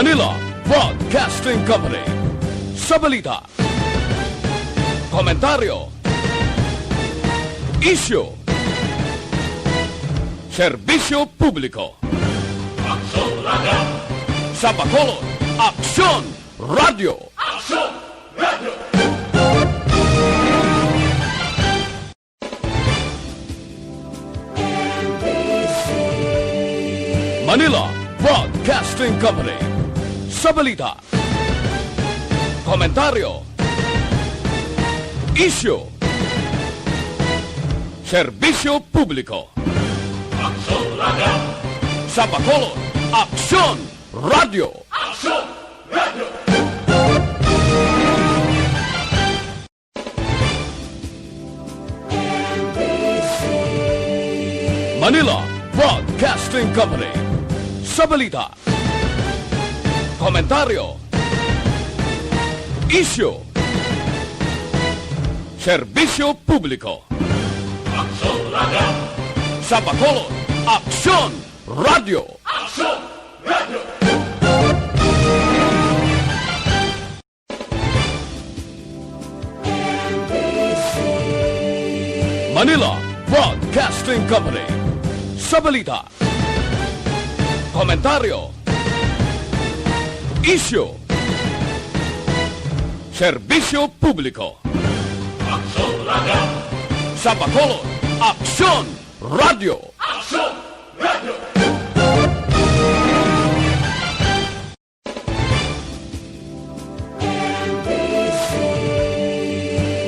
Manila Broadcasting Company. Sa balita, komentaryo, isyu, serbisyo publiko. Aksyon Radio! Sa Bacolod, Aksyon Radio! Aksyon Radio! Manila Broadcasting Company. Sa balita, komentaryo, isyu, serbisyo publiko. Aksyon Radio! Sa Bacolod, Aksyon Radio! Aksyon Radio! Manila Broadcasting Company. Sa balita, komentaryo, isyu, serbisyo publiko. Aksyon Radio! Sa Bacolod, Aksyon Radio! Aksyon Radio! Manila Broadcasting Company. Sa balita, komentaryo, isyu, serbisyo publiko. Aksyon Radio! Sa Bacolod, Aksyon Radio! Aksyon Radio!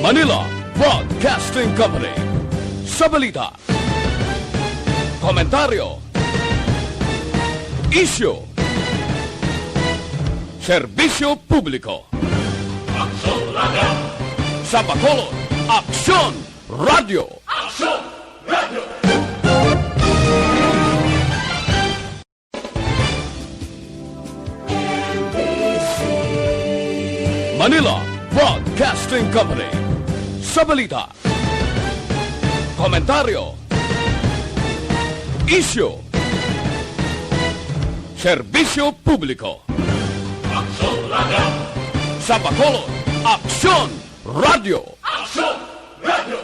Manila Broadcasting Company. Sa balita, komentaryo, isyu, serbisyo publiko. Aksyon Radio! Sa Bacolod, Aksyon Radio! Aksyon Radio! Manila Broadcasting Company. Sa balita, komentaryo, isyu, serbisyo publiko. Aksyon Radio! Sa Bacolod, Aksyon Radio! Aksyon Radio!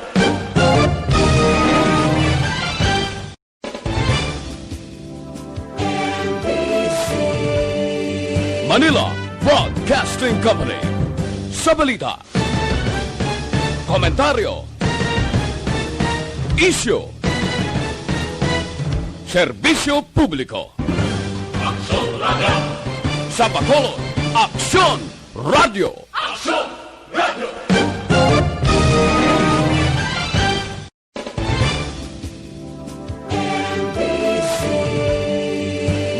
Manila Broadcasting Company. Sa balita, komentaryo, isyu, serbisyo publiko. Aksyon Radio! Sa Bacolod, Aksyon Radio! Aksyon Radio!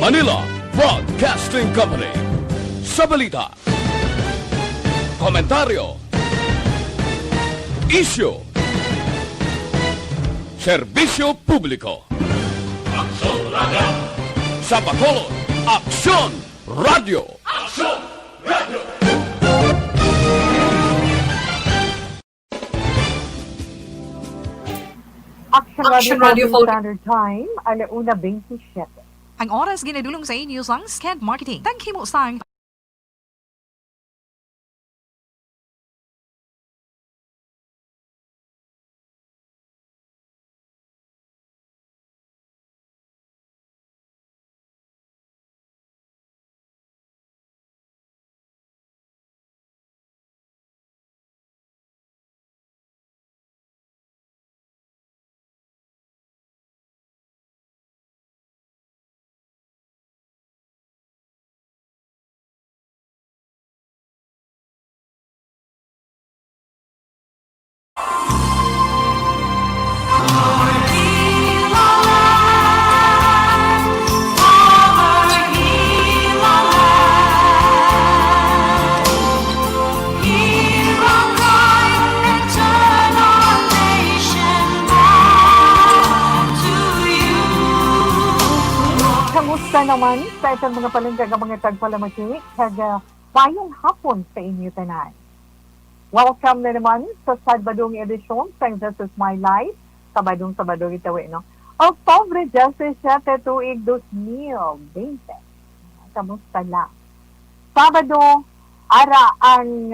Manila Broadcasting Company. Sa balita, komentaryo, isyu, serbisyo publiko. Aksyon Radio! Sa Bacolod, Aksyon Radio! Aksyon Radio! Action Radio Standard Time, 1:27. Ang oras ginadulong sa inyo sang Sked Marketing. Tangki mo sang Kamusta naman sa itong mga palengke mga tagpalamaki kag bayong hapon sa inyo tanan. Welcome na naman sa Sabadong edisyon sa This Is My Life. Sabadong itawi, no? Octubre 17 tuig 2020. Kamusta lang? Sabado, ara ang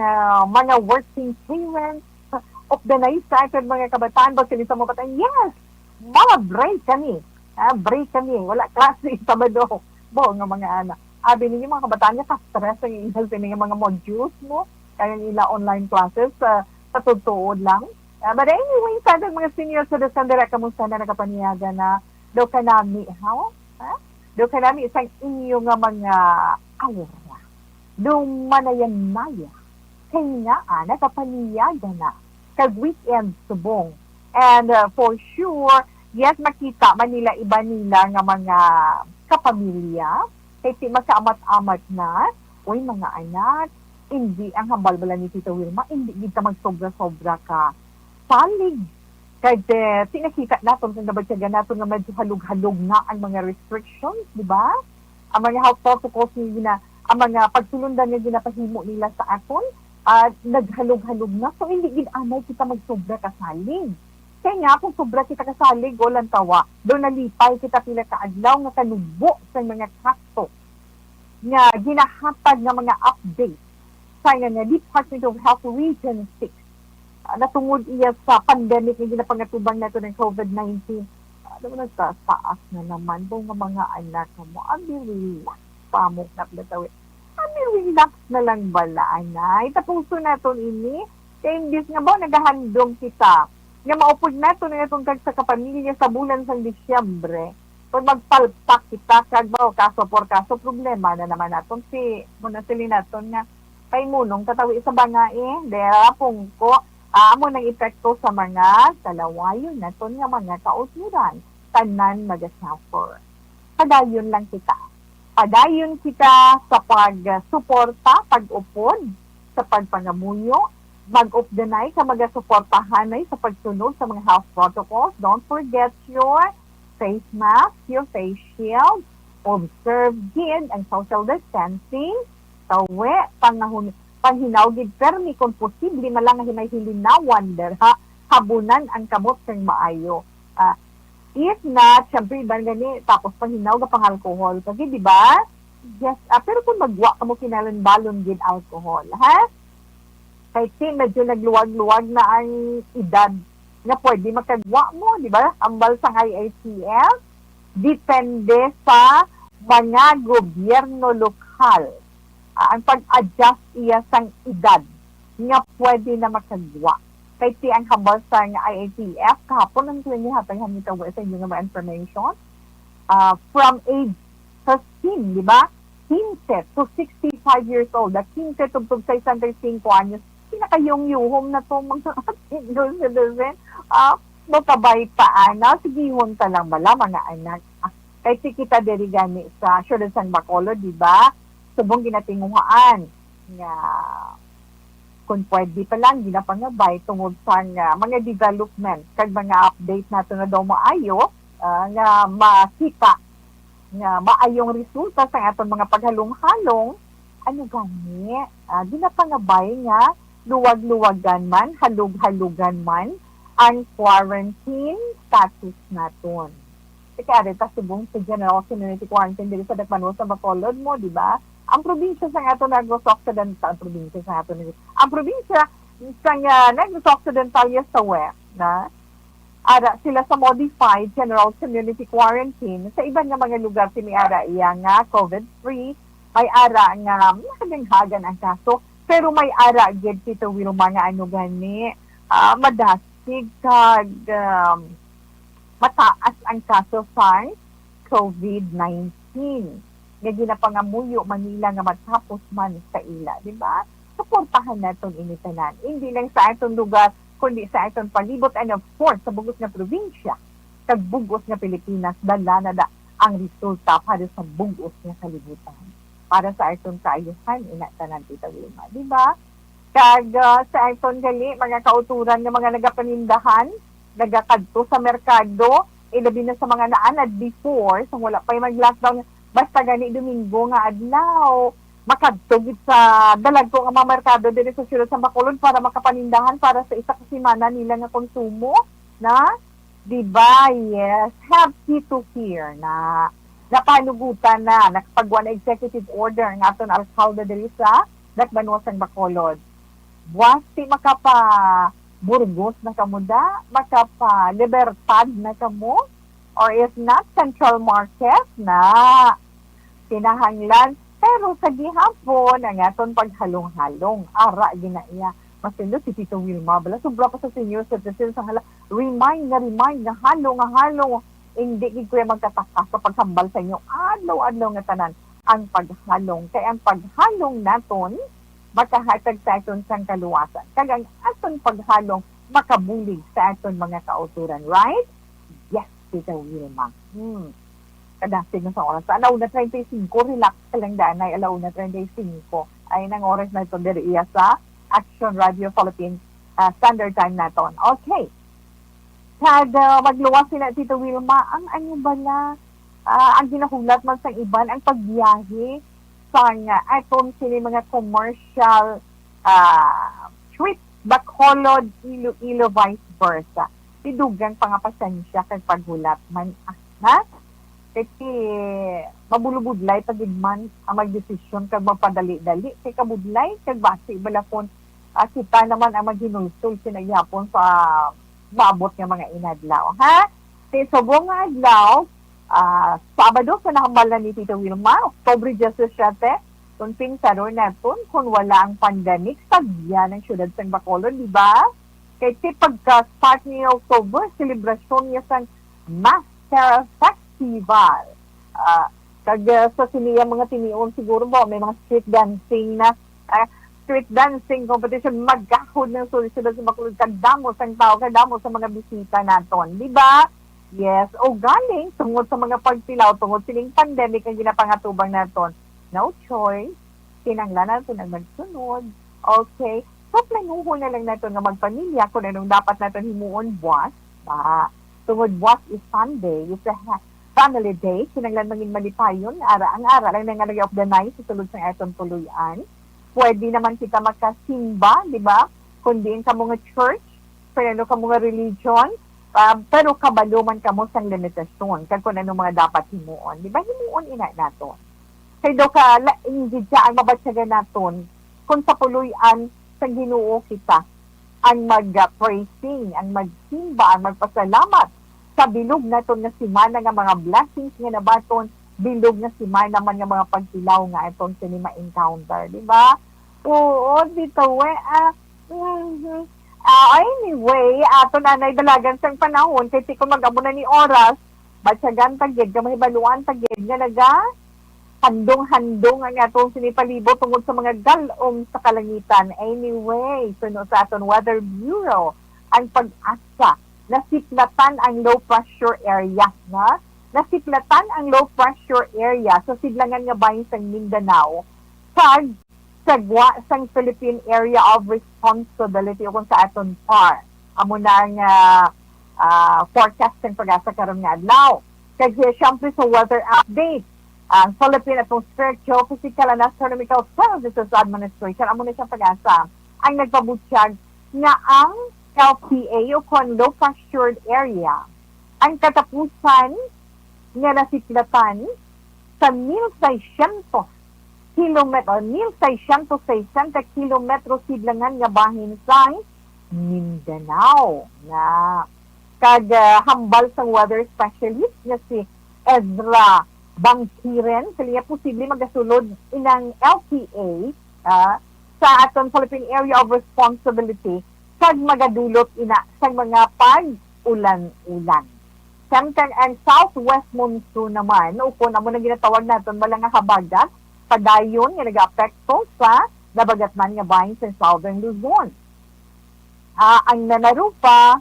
mga working parents of the night sa akin mga kabataan ba sila sa mga kabataan, yes, mga break kami. Break kami. Wala klase Sabado. Bo, nga mga anak. Abi ninyo mga kabataan niya, ka-stress ang ilang sining mga modules mo. Kaya ila online classes sa tutuod lang. But anyway, sa mga senior citizen, dira kamusta na nakapaniyaga na do ka nami, how? Do ka nami isang inyo nga mga aura. Do manayan-maya. Kaya nga, nakapaniyaga na. Kag-weekend subong. And for sure, yes, makita Manila iba nila nga mga kapamilya. Kasi magkaamat-amat na. Uy, mga anak, hindi ang hambal-bala ni Tita Wilma, hindi kita magsobra-sobra ka. Salig. Kasi tinakita natin kung nabagsagan natin nga medyo halug-halug na ang mga restrictions, di ba? Ang mga health protocols nila, ang mga pagsulundan na ginapahimo nila sa aton, naghalog-halog na. So, hindi ginamay kita magsobra kasalig. Kaya nga, kung sobra kita kasalig, walang tawa. Doon nalipay kita pila kaadlaw nga kanubo sa mga kaso nga ginahatag ng mga update sa nga Department of Health Region 6. Natungod iya sa pandemic na ginapangatubang nato ng COVID-19. Ano mo nagtasaas na naman po mga anak mo. Abi relax pamok na platawin. Abi relax na lang bala, anay. Tapuso naton ini. Kaya imbis nga ba, nagahandong kita. Nga maupod nato na itong kag sa kapamilya sa bulan sa Disyembre. Kung magpalpak kita, kag ba, kaso por kaso, problema na naman naton muna sili naton nga, kay munong tatawi sa bangae, dera pong ko, amo ng epekto sa mga kalawayon naton nga mga kausmuran, tanan mag-suffer. Padayon lang kita. Padayon kita sa pag-suporta, pag-upod, sa pagpangamuyo, mag-updanay ka mag-suportahanay sa pagsunod sa mga health protocols. Don't forget your face mask, your face shield, observe din ang social distancing, tawe, panghinawgid permi kung posible malang hinay hilinawan ha, habunan ang kamot kang maayo. If not, syempre iba gani, tapos panghinaw ka pang alcohol. Kasi di ba? Yes, pero kung magwa ka mo kinalan-balon din alcohol, ha? Kasi medyo nagluwag-luwag na ang edad na pwede makagwa mo, di ba? Ambal sa IATF, depende sa mga gobyerno lokal. Ang pag-adjust iya sang edad nga pwede na makagwa. Kasi ang hambal sa IATF, kahapon ang klinihatang hamitaw sa inyo nga information, from age 15, di ba? 15 to 65 years old, 15 to 65 anyos, pinakayong-yuhom na to mga senior citizen, makabay pa, sigihon ka lang bala, mga anak. Kasi kita dirigani sa Siyudad San Bacolod, di ba? Subong ginatinguhaan nga kung pwede pa lang, ginapangabay tungod sa mga development, kag mga update nato na daw maayo, nga makita, nga maayong resulta sa aton mga paghalong-halong, ano gani, ginapangabay nga, luwag-luwagan man, halug-halugan man, ang quarantine status naton. Kaya rin, subong sa General Community Quarantine dito sa Dakmano sa Bacolod mo, di ba? Ang probinsya sa ato Negros Occidental, ang probinsya sa Negros Occidental yes sa west, na ara sila sa modified General Community Quarantine sa iba nga mga lugar si ara iya nga COVID-free, may ara nga nakadanghagan ang kaso, pero may ara gid Tito Will mga ano gani, madasig kag mataas ang kaso sa COVID-19. Nga ginapangamuyo Manila nga matapos man sa ila, di ba? Suportahan naton initanan. Hindi lang sa atong lugar, kundi sa atong palibot and of course sa bugos nga probinsya. Kag bugos nga Pilipinas, dala na da ang resulta para sa bugos nga kalibutan. Para sa atong kaayuhan, inatanan Tita Wilma, di ba? Kag sa atong gali, mga kauturan ng mga nagapanindahan, nagakadto sa merkado, ilabi na sa mga naanad before, so wala pa yung mag-lockdown, basta gani Domingo nga adlaw, makadtog sa dalagko nga mga merkado din sa Siyudad sa Bacolod para makapanindahan para sa isa ka semana nila nga konsumo, na? Diba? Yes. Happy to hear na napanugutan na nakapagwa na executive order ng aton alcalde diri sa Dakbanosang Bacolod. Buwas ti makapa Burgos na kamo da, makapa Libertad na kamo, or if not, Central Market na kinahanglan. Pero sa gihapon, ang aton paghalong-halong, ara ginaiya. Masindot si Tito Wilma, bala sobra pa sa senior citizens, ang hala, remind na halong, hindi ko magkataka sa paghambal sa inyo. Adlaw-adlaw nga tanan ang paghalong. Kaya ang paghalong naton, makahatag sa aton sang kaluwasan. Kaya ang aton paghalong, makabulig sa aton mga kauturan. Right? Yes, Tito Wilma. Kadasig na sa oras. Sa alaw na 35, relax ka lang danay, alaw na 35. Ay nang oras na ito diri iya sa Action Radio Philippines Standard Time naton. Okay. Kada magluwas sila, Tito Wilma, ang ano ba na, ang ginahulat man sa iban, ang pagbiyahe sa aton sila mga commercial trip, Bacolod, Iloilo, vice versa. Tidugang pangapasensya kag paghulat man. Ha? Kasi mabulubudlay pagigman ang magdesisyon kag magpadali-dali. Kay kabudlay, kag basi balakon, kita naman ang maghinulsul sinagyapon sa maabot ng mga inadlaw. Ha? Kay subong nga adlaw, Sabado, kanahambal na ni Tito Wilma, October 17, kung pinsaro natin, kung wala ang pandemic, sagya ng syudad sa Bacolod, di ba? Kaya pagka-start ni October, selebrasyon niya sa Master Festival. Kag sa siniya mga tinion siguro ba, may mga street dancing na, street dancing competition, magkahod ng sulit-sulit sa Bacolod, kadamo sa tao, kadamo sa mga bisita naton, di ba? Yes, o galing, tungod sa mga pagpilaw, tungod siling pandemic ang ginapangatubang naton. No choice, kinanglan natin ang magsunod. Okay, so planuhon na lang natin nga magpamilya kung anong dapat natin himuon buwas. Tungod buwas is Sunday, it's a family day, kinanglan mangin malipayon, ang ara lang nga of the night, susulod sa atong tuluyan. Pwede naman kita makasimba, di ba? Kundi ka mga church, kung ka mga religion, pero kabalo man kamo sang limitasyon, kung ano mga dapat himuon. Di ba? Himuon ina naton. Kaya daw ka, hindi ang mabatsagan naton, kung sa puluyan sa Ginoo kita, ang mag-praising, ang magsimba, ang magpasalamat sa bilog naton nga simana nga mga blessings nga nabaton, bilog na simana man nga mga pagtilaw nga itong sinima encounter, di ba? Oo, dito anyway, ato nanay dalagan sang panahon, kasi kung mag-amo na ni oras, batsagan tagid, gamay baluan tagid, nga naga, handong-handong ang atong sinipalibo tungod sa mga galong sa kalangitan. Anyway, suno sa aton Weather Bureau, ang pag-asa, nasiplatan ang low pressure area, na? Nasiplatan ang low pressure area sa sidlangan nga bahin sa Mindanao, sagwa sang Philippine Area of Responsibility o kung sa aton PAR. Amo na ang forecast ng pag-asa karon nga adlaw. Kaya siyempre sa weather update, ang Philippine Atmospheric Geophysical and Astronomical Services Administration, amo na siyang pag-asa, ang nagpabutyag nga ang LPA o kung low pressured area, ang katapusan nga nasiklatan sa 1,600 kilometro, 1,660 kilometro sidlangan nga bahin sa Mindanao. Na kag hambal sa weather specialist nga si Ezra Bangkiren, kaya posible magasulod inang LPA sa aton Philippine Area of Responsibility kag magadulot ina sa mga pag-ulan-ulan. Samtang ang southwest monsoon naman, o kung amo na ginatawag natin wala nga habagat, padayon nga nag-apekto sa nabagatman nga bahin sa Southern Luzon. Ang nanarupa,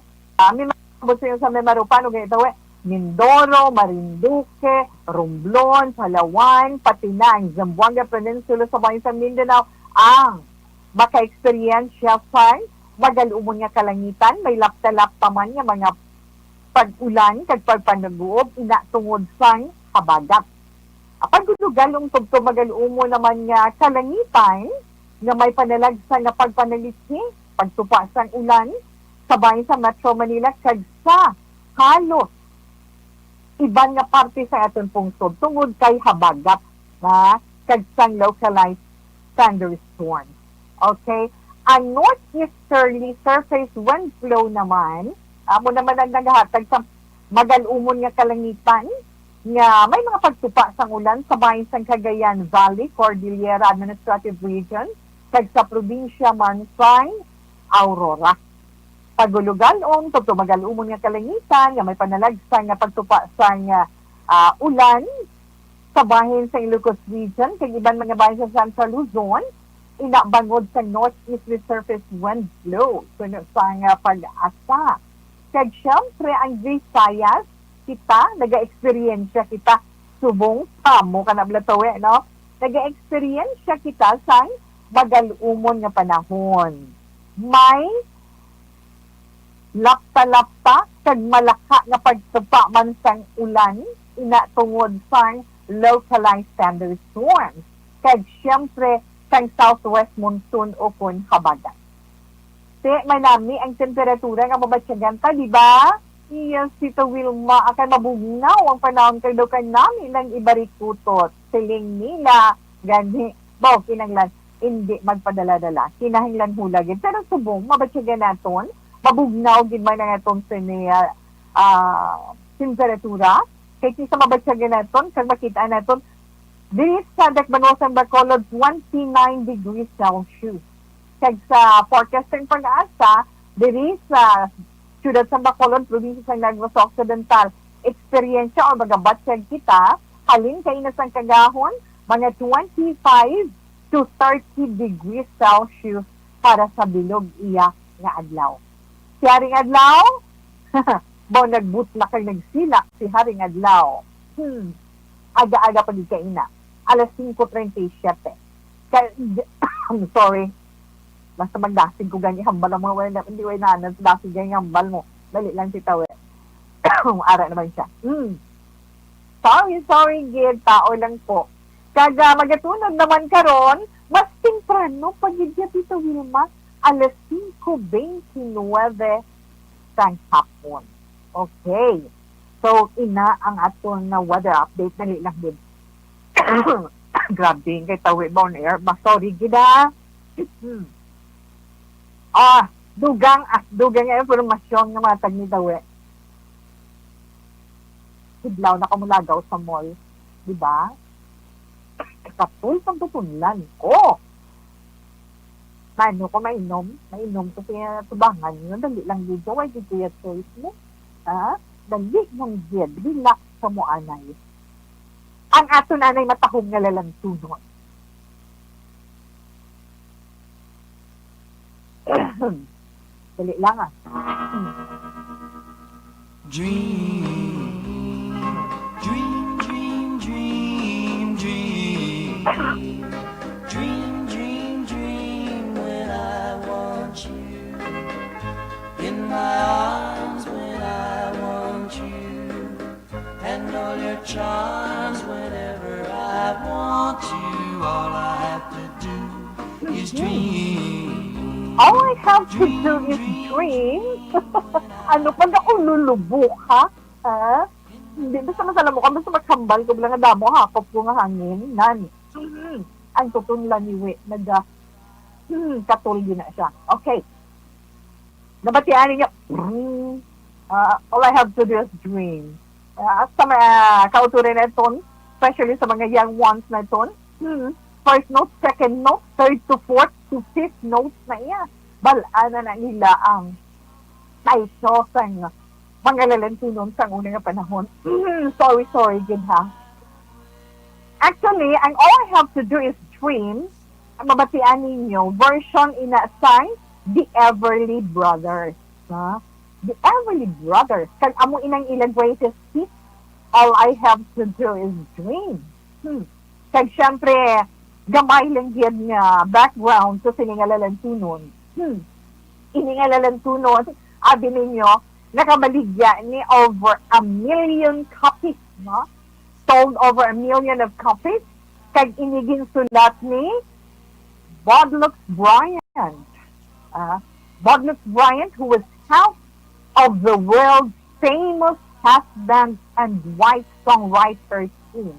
may mga sa Memarupa, no ganito, Mindoro, Marinduque, Romblon, Palawan, pati na ang Zamboanga Peninsula sa bahin sa Mindanao, ang maka-experiensya sa magalumon nga kalangitan, may lapta-lapta man nga mga pag-ulan, kag pagpanaguob, inatungod sa habagat. Pagdudugalong tugto magalumo naman nga kalangitan nga may panalagsa nga pagpanalitsi, pagtupa sang ulan, sabay sa Metro Manila kag sa halos iban nga parte sa aton pungsod tungod kay habagat na kag sang localized thunderstorm. Okay? Ang northeasterly surface wind flow naman, amo naman ang naghatag sa magalumon nga kalangitan nga may mga pagtupa sang ulan sa bahin sang Cagayan Valley, Cordillera Administrative Region, kag sa probinsya man sang Aurora. Pagulugalon, tumagalumon nga kalangitan, nga may panalagsan nga pagtupa sang ulan sa bahin sa Ilocos Region, kag iban mga bahin sa Central Luzon, inabangod sa northeasterly surface wind flow. Kuno sang pag-asa. Kag syempre, ang Visayas, kita, naga-eksperyensya kita, subong tamo ka na blatowe, no? Naga-eksperyensya kita sang magalumon nga panahon. May lapta-lapta, kag malaka nga pagtupa man sang ulan, inatungod sang localized thunderstorms. Kag syempre, sang southwest monsoon o kun habagat. May nami ang temperatura nga mabatsyagan ta, di ba? Yes, Tito Wilma, akan mabugnaw ang panahon kay daw nami lang ibarikutot. Siling nila, gani, kinanglan, hindi magpadala-dala. Kinahinglan hulagin. Pero subong, mabatsyagan naton, mabugnaw gid man nga itong temperatura. Kaya kisa mabatsyagan naton, kag makita naton, diri sa Dakbanosang Bacolod, 29 degrees Celsius. Kag sa forecasting pag-asa, diri sa Ciudad San Bacolod, probinsya sa Negros Occidental, eksperyensya o magabatsyag kita, halin kay nasang kagahon, mga 25 to 30 degrees Celsius para sa bilog iya nga adlaw. Si Haring Adlaw, nagbutla kay nagsilak si Haring Adlaw. Aga-aga pag ikaina. Alas 5:37. I'm sorry. Basta magdasig ko ganyan, hambal ang mga wala, hindi wala na, dasig ganyan, hambal mo. Dali lang si Tawe. Ara naman siya. Sorry, Gid, tao lang po. Kaga magatunod naman karon, mas temprano, pagidya Tito Wilma, alas 5:29 sang hapon. Okay. So, ina ang aton na weather update, dali lang din. Grabe, kay Tawe ba on air? Sorry, Gida. Dugang informasyon nga matag ni Tawe. Hidlaw na kamulagaw sa mall. Diba? Katul pang tutunlan ko. Mano ko mainom ko siya tubangan yun. Dali lang dito, ay dito yung choice mo. Dali ng dyan, relax sa mo anay. Ang ato nanay matahong nga lalantunon. Dali lang Dream, dream, dream, dream, dream. Dream, dream, dream when I want you. In my arms when I want you. And all your charms whenever I want you. All I have to do is dream. All I have to do is dream. Ano pag ako lulubok, ha? Hindi, basta masala mo ka, basta maghambal ko bilang nga damo, hakop ko nga hangin, nani. Ang tutunlan ni We, katulgi na siya. Okay. Nabatian niya, all I have to do is dream. Sa mga kauturin na ito, especially sa mga young ones na ito, first note, second note, third to fourth to fifth notes na iya. Balana na nila ang tayo sa mga lalantunon sa unang panahon. Sorry, good ha. Actually, ang all I have to do is dream, ang mabatian ninyo, version ina sang The Everly Brothers. The Everly Brothers. Kag amo inang ilang greatest hit, all I have to do is dream. Kag syempre, gamay lang yan nga background sa siningalalantunon. Iningalalantunon, abi ninyo, nakabaligya ni over 1 million copies, no? Sold over 1 million of copies. Kag iniging sulat ni Bodlux Bryant. Bodlux Bryant, who was half of the world's famous husband and wife songwriter team.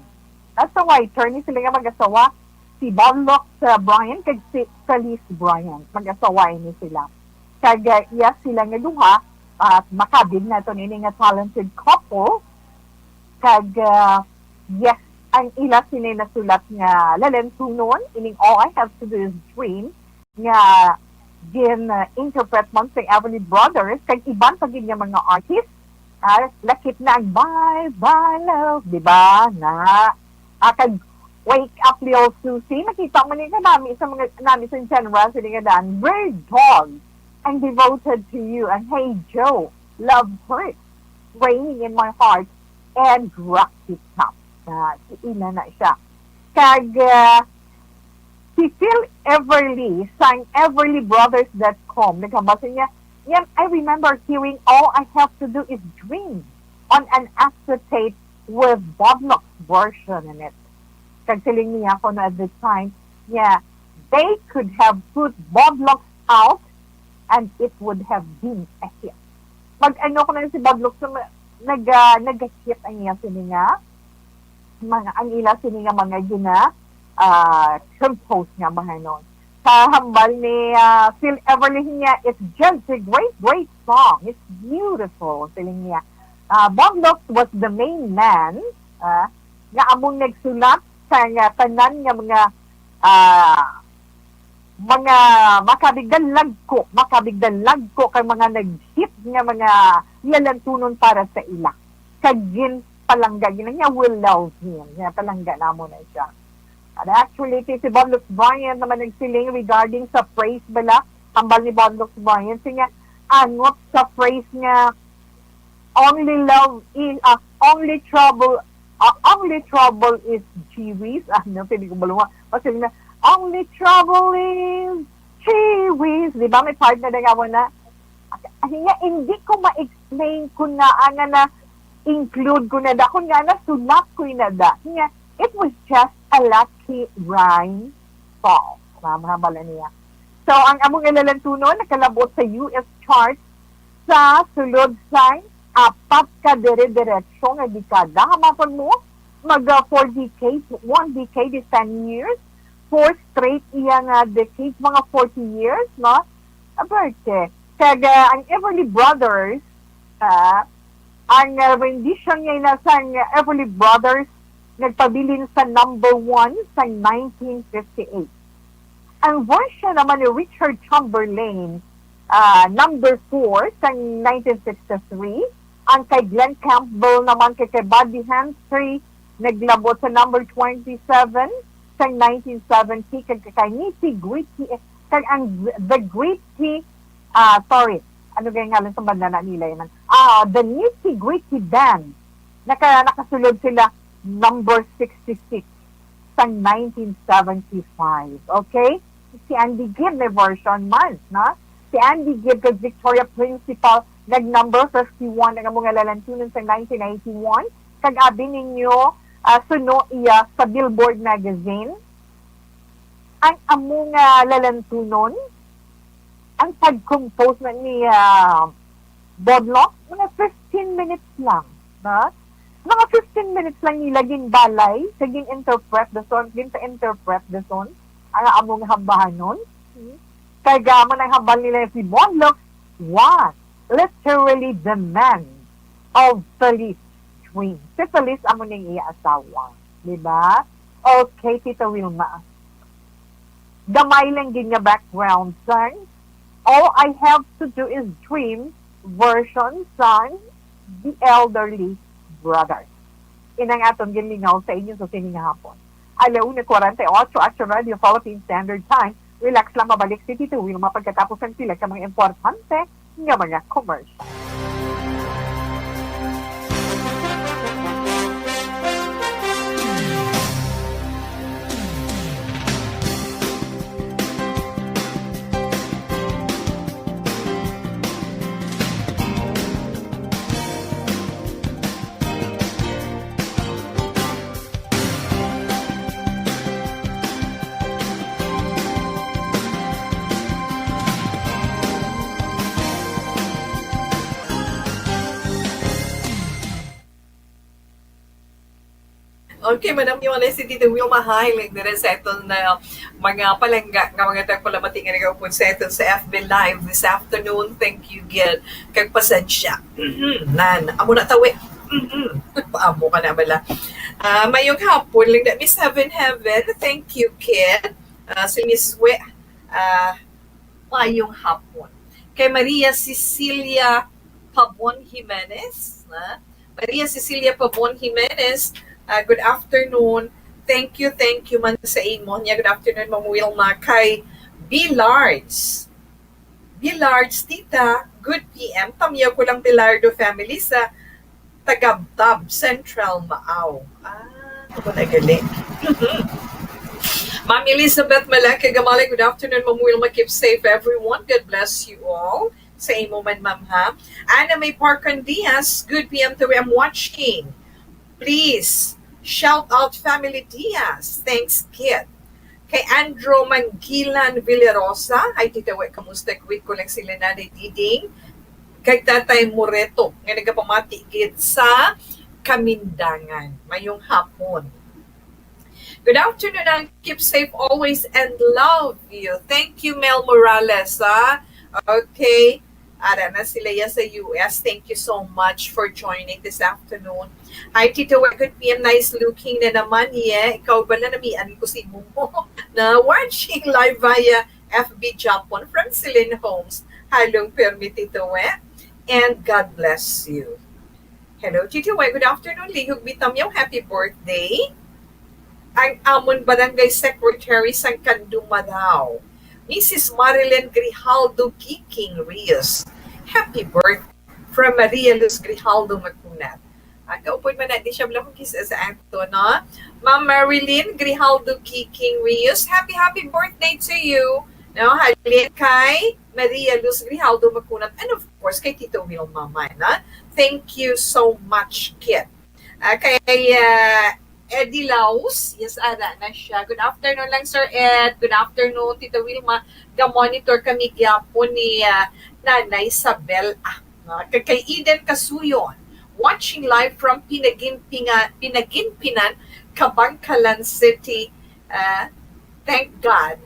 At sa writer ni sila nga mag-asawa, si Bonlock Bryan kag si Felice Bryan. Mag-asawa ni sila. Kag iya sila nga duha at makabig na ito nini nga talented couple. Kag yes, ang ila sila nasulat nga lalentunon, ining All I Have to Do Is Dream, nga interpret man sa Everly Brothers, kag iban pagin nga mga artist, lakit na ang Bye Bye Love, di ba? Na, kag Wake Up Lil Susie, nakita mo niya nami sa mga nami sa general, sila nga daan, Bird Dog, I'm Devoted to You, and Hey Joe, Love Hurt, Raining in My Heart, and Rock It Up. Si ina na siya. Kag, si Phil Everly sang everlybrothers.com. Nagkabasa niya, yan, I remember hearing All I Have to Do Is Dream on an acetate with Bonlock's version in it. Kag siling niya ako na at the time, yeah, they could have put Bonlock out and it would have been a hit. Mag-ano ko na si Bonlock so, nag-hit ang iya sininga. Ang ila sininga mga gina compose nga mga noon. Sa hambal ni Phil Everly niya, it's just a great song. It's beautiful, siling niya. Bonlock was the main man nga among nagsulat sa tanan nga mga makabigdalag ko kay mga nag-hit nga mga lalantunon para sa ila. Kagin palangga, ginanya will love him. Nga palangga na mo na siya. And actually, si Bonlock Bryan naman nagsiling regarding sa praise bala, hambal ni Bonlock Bryan, siya angot sa praise nga only trouble is Chiwis. Pwede ko balunga. Kasi na, only trouble is Chiwis. Di ba? May part na nagawa na. Hindi ko ma-explain kung na include ko na da. Kung nga sulat ko na da. It was just a lucky rhyme song. Mahabala niya. So, ang among ilalantunon, nakalabot sa US chart sa sulod sa apat ka dire-diretso nga dekada. Hamakon mo, mag 4 decades, 1 decade is 10 years, 4 straight iya nga decades, mga 40 years, no? Aberte. Kaya ang Everly Brothers, ang rendition niya nasa Everly Brothers, nagpabilin sa number 1 sa 1958. Ang version naman ni Richard Chamberlain, number 4 sa 1963. Ang kay Glenn Campbell naman kay Buddy Humphrey, naglabot sa number 27 sa 1970. Kay Nitty Gritty, kay ang The Gritty, ano kaya ngalan sa banda na nila yun? The Nitty Gritty Band, nakasulod sila number 66 sa 1975. Okay? Si Andy Gibb may version man, no? Si Andy Gibb kay Victoria Principal nag-number 51 ang mga lalantunan sa 1981. Kag-abi ninyo suno iya sa Billboard magazine. Ang among lalantunon, ang pag-compose na ni Bonlock, mga 15 minutes lang. No? Mga 15 minutes lang nilaging balay, saging interpret the song, ang among hambahanon. Kaya man ang hambal nila si Bonlock was literally the man of Felice Dream. Si Felice amo ning iya asawa. Diba? Okay, Tita Wilma. Gamay lang din nga background song. All I Have to Do Is Dream version song The Elderly Brothers. Inang atong gilingaw sa inyo sa siningahapon. Alauna 48, Action Radio Philippine Standard Time. Relax lang, mabalik si Tito Wilma pagkatapos ang sila sa mga importante nga mga commercial. Okay, Madam Yolanda, si Tita Wilma highlight na rin sa itong mga palangga nga mga tagpalamati nga nagapun sa itong sa FB Live this afternoon. Thank you, Gid. Kag pasensya. Nan, amo na tawi. Paamo ka na bala. Mayong hapon lang na Miss Heaven Heaven. Thank you, Kid. Si Miss We. Mayong hapon. Kay Maria Cecilia Pabon Jimenez. Maria Cecilia Pabon Jimenez. Good afternoon. Thank you man sa imo. Good afternoon, Ma'am Wilma. Kay Bilards. Bilards, tita. Good PM. Tamiya ko lang Bilardo family sa Tagabtab, Central Maaw. Ako na gali. Ma'am Elizabeth Malaki Gamali, good afternoon, Ma'am Wilma. Keep safe, everyone. God bless you all. Sa imo man, ma'am, ha? Ana May Parkan Diaz, good PM to I'm watching. Please, shout out Family Diaz. Thanks, Kid. Kay Andrew Mangilan Villarosa. Ay, tita, kamusta? Quit ko lang sila na diding. Kay Tatay Moreto, nga nagapamati gid sa Kamindangan. Mayong hapon. Good afternoon and keep safe always and love you. Thank you, Mel Morales. Okay. Ara na sila sa US. Thank you so much for joining this afternoon. Hi, Tito. Good PM. Nice looking na naman. Yeah. Ikaw ba na namian ko si Mumo na watching live via FB Japon from Celine Homes. Halong permi, Tito. And God bless you. Hello, Tito. Good afternoon. Lihog Bitamyaw. Happy birthday. Ang Amon Barangay Secretary sang Kandumadaw. Mrs. Marilyn Grijaldo Kiking Rios. Happy birthday from Maria Luz Grijaldo Macunat. Kaupon man natin siya lang kisa sa acto, no? Ma'am Marilyn Grijaldo Kiking Rios, happy birthday to you. No, halin kay Maria Luz Grijaldo Macunat and of course kay Tito Wilma na. Thank you so much, Kit. Kay Eddie Laus, yes, ara na siya. Good afternoon lang, Sir Ed. Good afternoon, Tita Wilma. Ga-monitor kami gyapon ni Nanay Isabel. Kay Eden Kasuyon. Watching live from Pinaginpinan, Kabangkalan City. Thank God.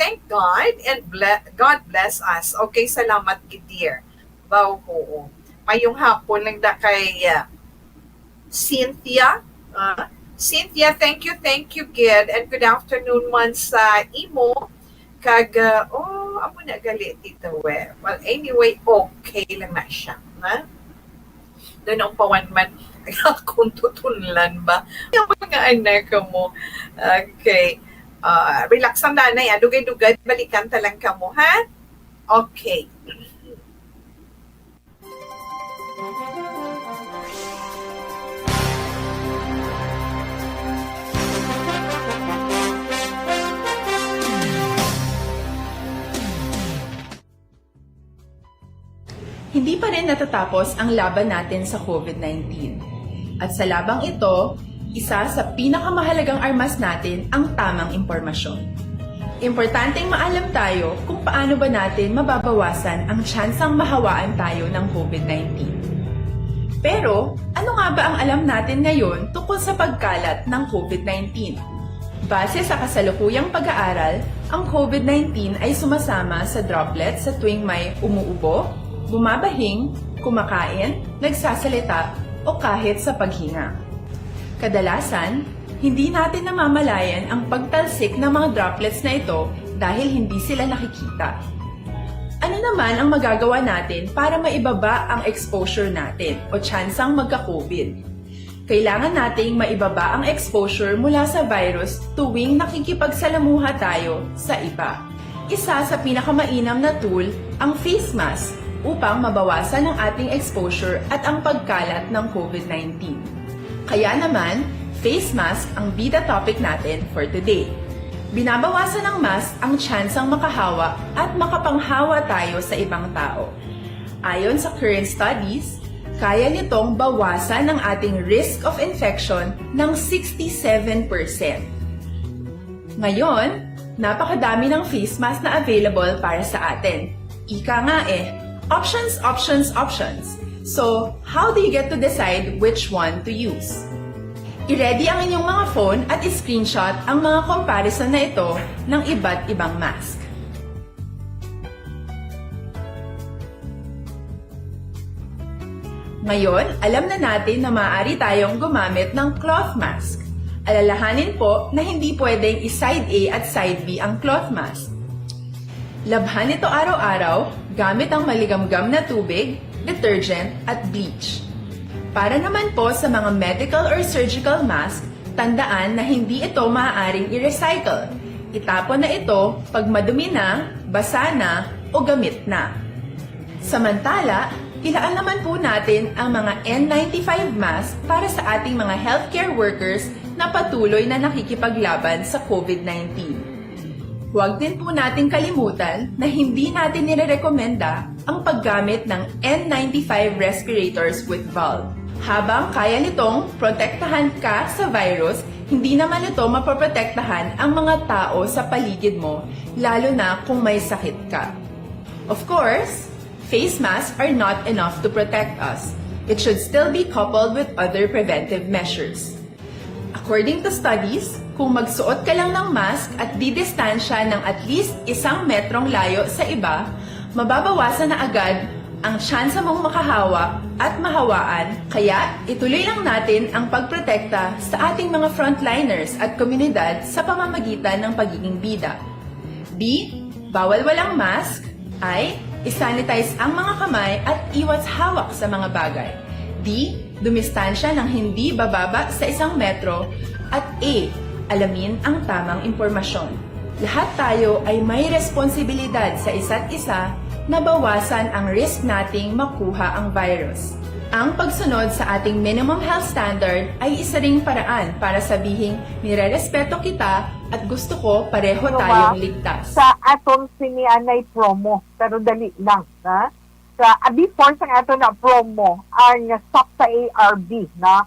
Thank God and God bless us. Okay, salamat, dear. Bao ko. Mayong hapon lang da kay Cynthia. Cynthia, thank you, Gid. And good afternoon man sa imo. Kag, amo na galit dito, Well, anyway, okay lang na siya. Doon ang pawan man, kung tutunlan ba? Yung mga anak mo. Okay. Relax ang nanay, dugay-dugay, balikan talang ka mo, ha? Okay. Hindi pa rin natatapos ang laban natin sa COVID-19. At sa labang ito, isa sa pinakamahalagang armas natin ang tamang impormasyon. Importanteng maalam tayo kung paano ba natin mababawasan ang tsansang mahawaan tayo ng COVID-19. Pero, ano nga ba ang alam natin ngayon tungkol sa pagkalat ng COVID-19? Base sa kasalukuyang pag-aaral, ang COVID-19 ay sumasama sa droplets sa tuwing may umuubo, bumabahing, kumakain, nagsasalita, o kahit sa paghinga. Kadalasan, hindi natin namamalayan ang pagtalsik ng mga droplets na ito dahil hindi sila nakikita. Ano naman ang magagawa natin para maibaba ang exposure natin o tsansang magka-COVID? Kailangan nating maibaba ang exposure mula sa virus tuwing nakikipagsalamuha tayo sa iba. Isa sa pinakamainam na tool ang face mask upang mabawasan ang ating exposure at ang pagkalat ng COVID-19. Kaya naman, face mask ang bida topic natin for today. Binabawasan ng mask ang tsansang makahawa at makapanghawa tayo sa ibang tao. Ayon sa current studies, kaya nitong bawasan ang ating risk of infection ng 67%. Ngayon, napakadami ng face mask na available para sa atin. Ika nga options, options, options. So, how do you get to decide which one to use? I-ready ang inyong mga phone at i-screenshot ang mga comparison na ito ng iba't ibang mask. Ngayon, alam na natin na maaari tayong gumamit ng cloth mask. Alalahanin po na hindi pwedeng i-side A at side B ang cloth mask. Labhan ito araw-araw gamit ang maligamgam na tubig, detergent at bleach. Para naman po sa mga medical or surgical mask, tandaan na hindi ito maaaring i-recycle. Itapon na ito pag madumi na, basa na o gamit na. Samantala, ilaan naman po natin ang mga N95 mask para sa ating mga healthcare workers na patuloy na nakikipaglaban sa COVID-19. Huwag din po natin kalimutan na hindi natin nirerekomenda ang paggamit ng N95 respirators with valve. Habang kaya nitong protektahan ka sa virus, hindi naman ito mapoprotektahan ang mga tao sa paligid mo, lalo na kung may sakit ka. Of course, face masks are not enough to protect us. It should still be coupled with other preventive measures. According to studies, kung magsuot ka lang ng mask at didistansya ng at least 1 metrong layo sa iba, mababawasan na agad ang tsansa mong makahawak at mahawaan, kaya ituloy lang natin ang pagprotekta sa ating mga frontliners at komunidad sa pamamagitan ng pagiging bida. B. Bawal walang mask. I. Isanitize ang mga kamay at iwas hawak sa mga bagay. D. Dumistansya ng hindi bababa sa 1 metro. At A. Alamin ang tamang impormasyon. Lahat tayo ay may responsibilidad sa isa't isa na bawasan ang risk nating makuha ang virus. Ang pagsunod sa ating minimum health standard ay isa ring paraan para sabihing nire-respeto kita at gusto ko pareho tayong ligtas. Sa atong sinianay promo, pero dali lang. Ha? Before sa ato na promo, ang stop sa ARB, na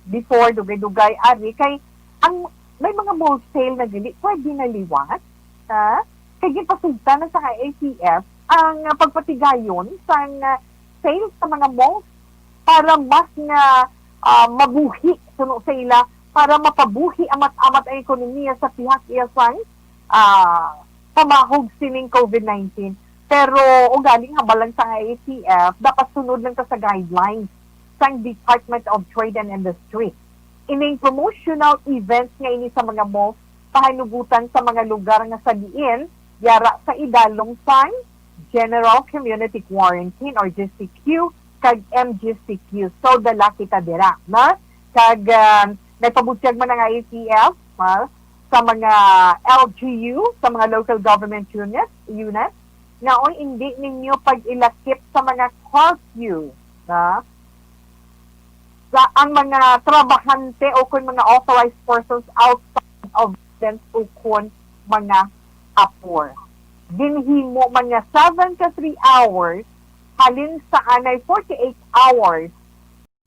before dugay-dugay ari, kay ang may mga wholesale na dili, pwede na liwat. Ha? Kaya pasunta na sa ATF ang pagpatigayon sa sales sa mga malls para mas nga mabuhi suno sa ila, para mapabuhi amat-amat ang ekonomiya sa pihak iyasang pamahog sining COVID-19. Pero ugaling habalang sa ATF, dapat sunod lang ta sa guidelines sa Department of Trade and Industry. Ining promotional events nga ini sa mga malls, pahanugutan sa mga lugar nga sa diin, yara sa idalong sang General Community Quarantine or GCQ kag MGCQ. So, dala kita dira. Na? Kag nagpabutyag man ang ATF sa mga LGU, sa mga local government units, ngayon hindi ninyo pag-ilakip sa mga curfew. Na? Sa ang mga trabahante o kung mga authorized persons outside of them o kung mga apor. Ginhimo man nga 7 ka 3 hours, halin sa anay 48 hours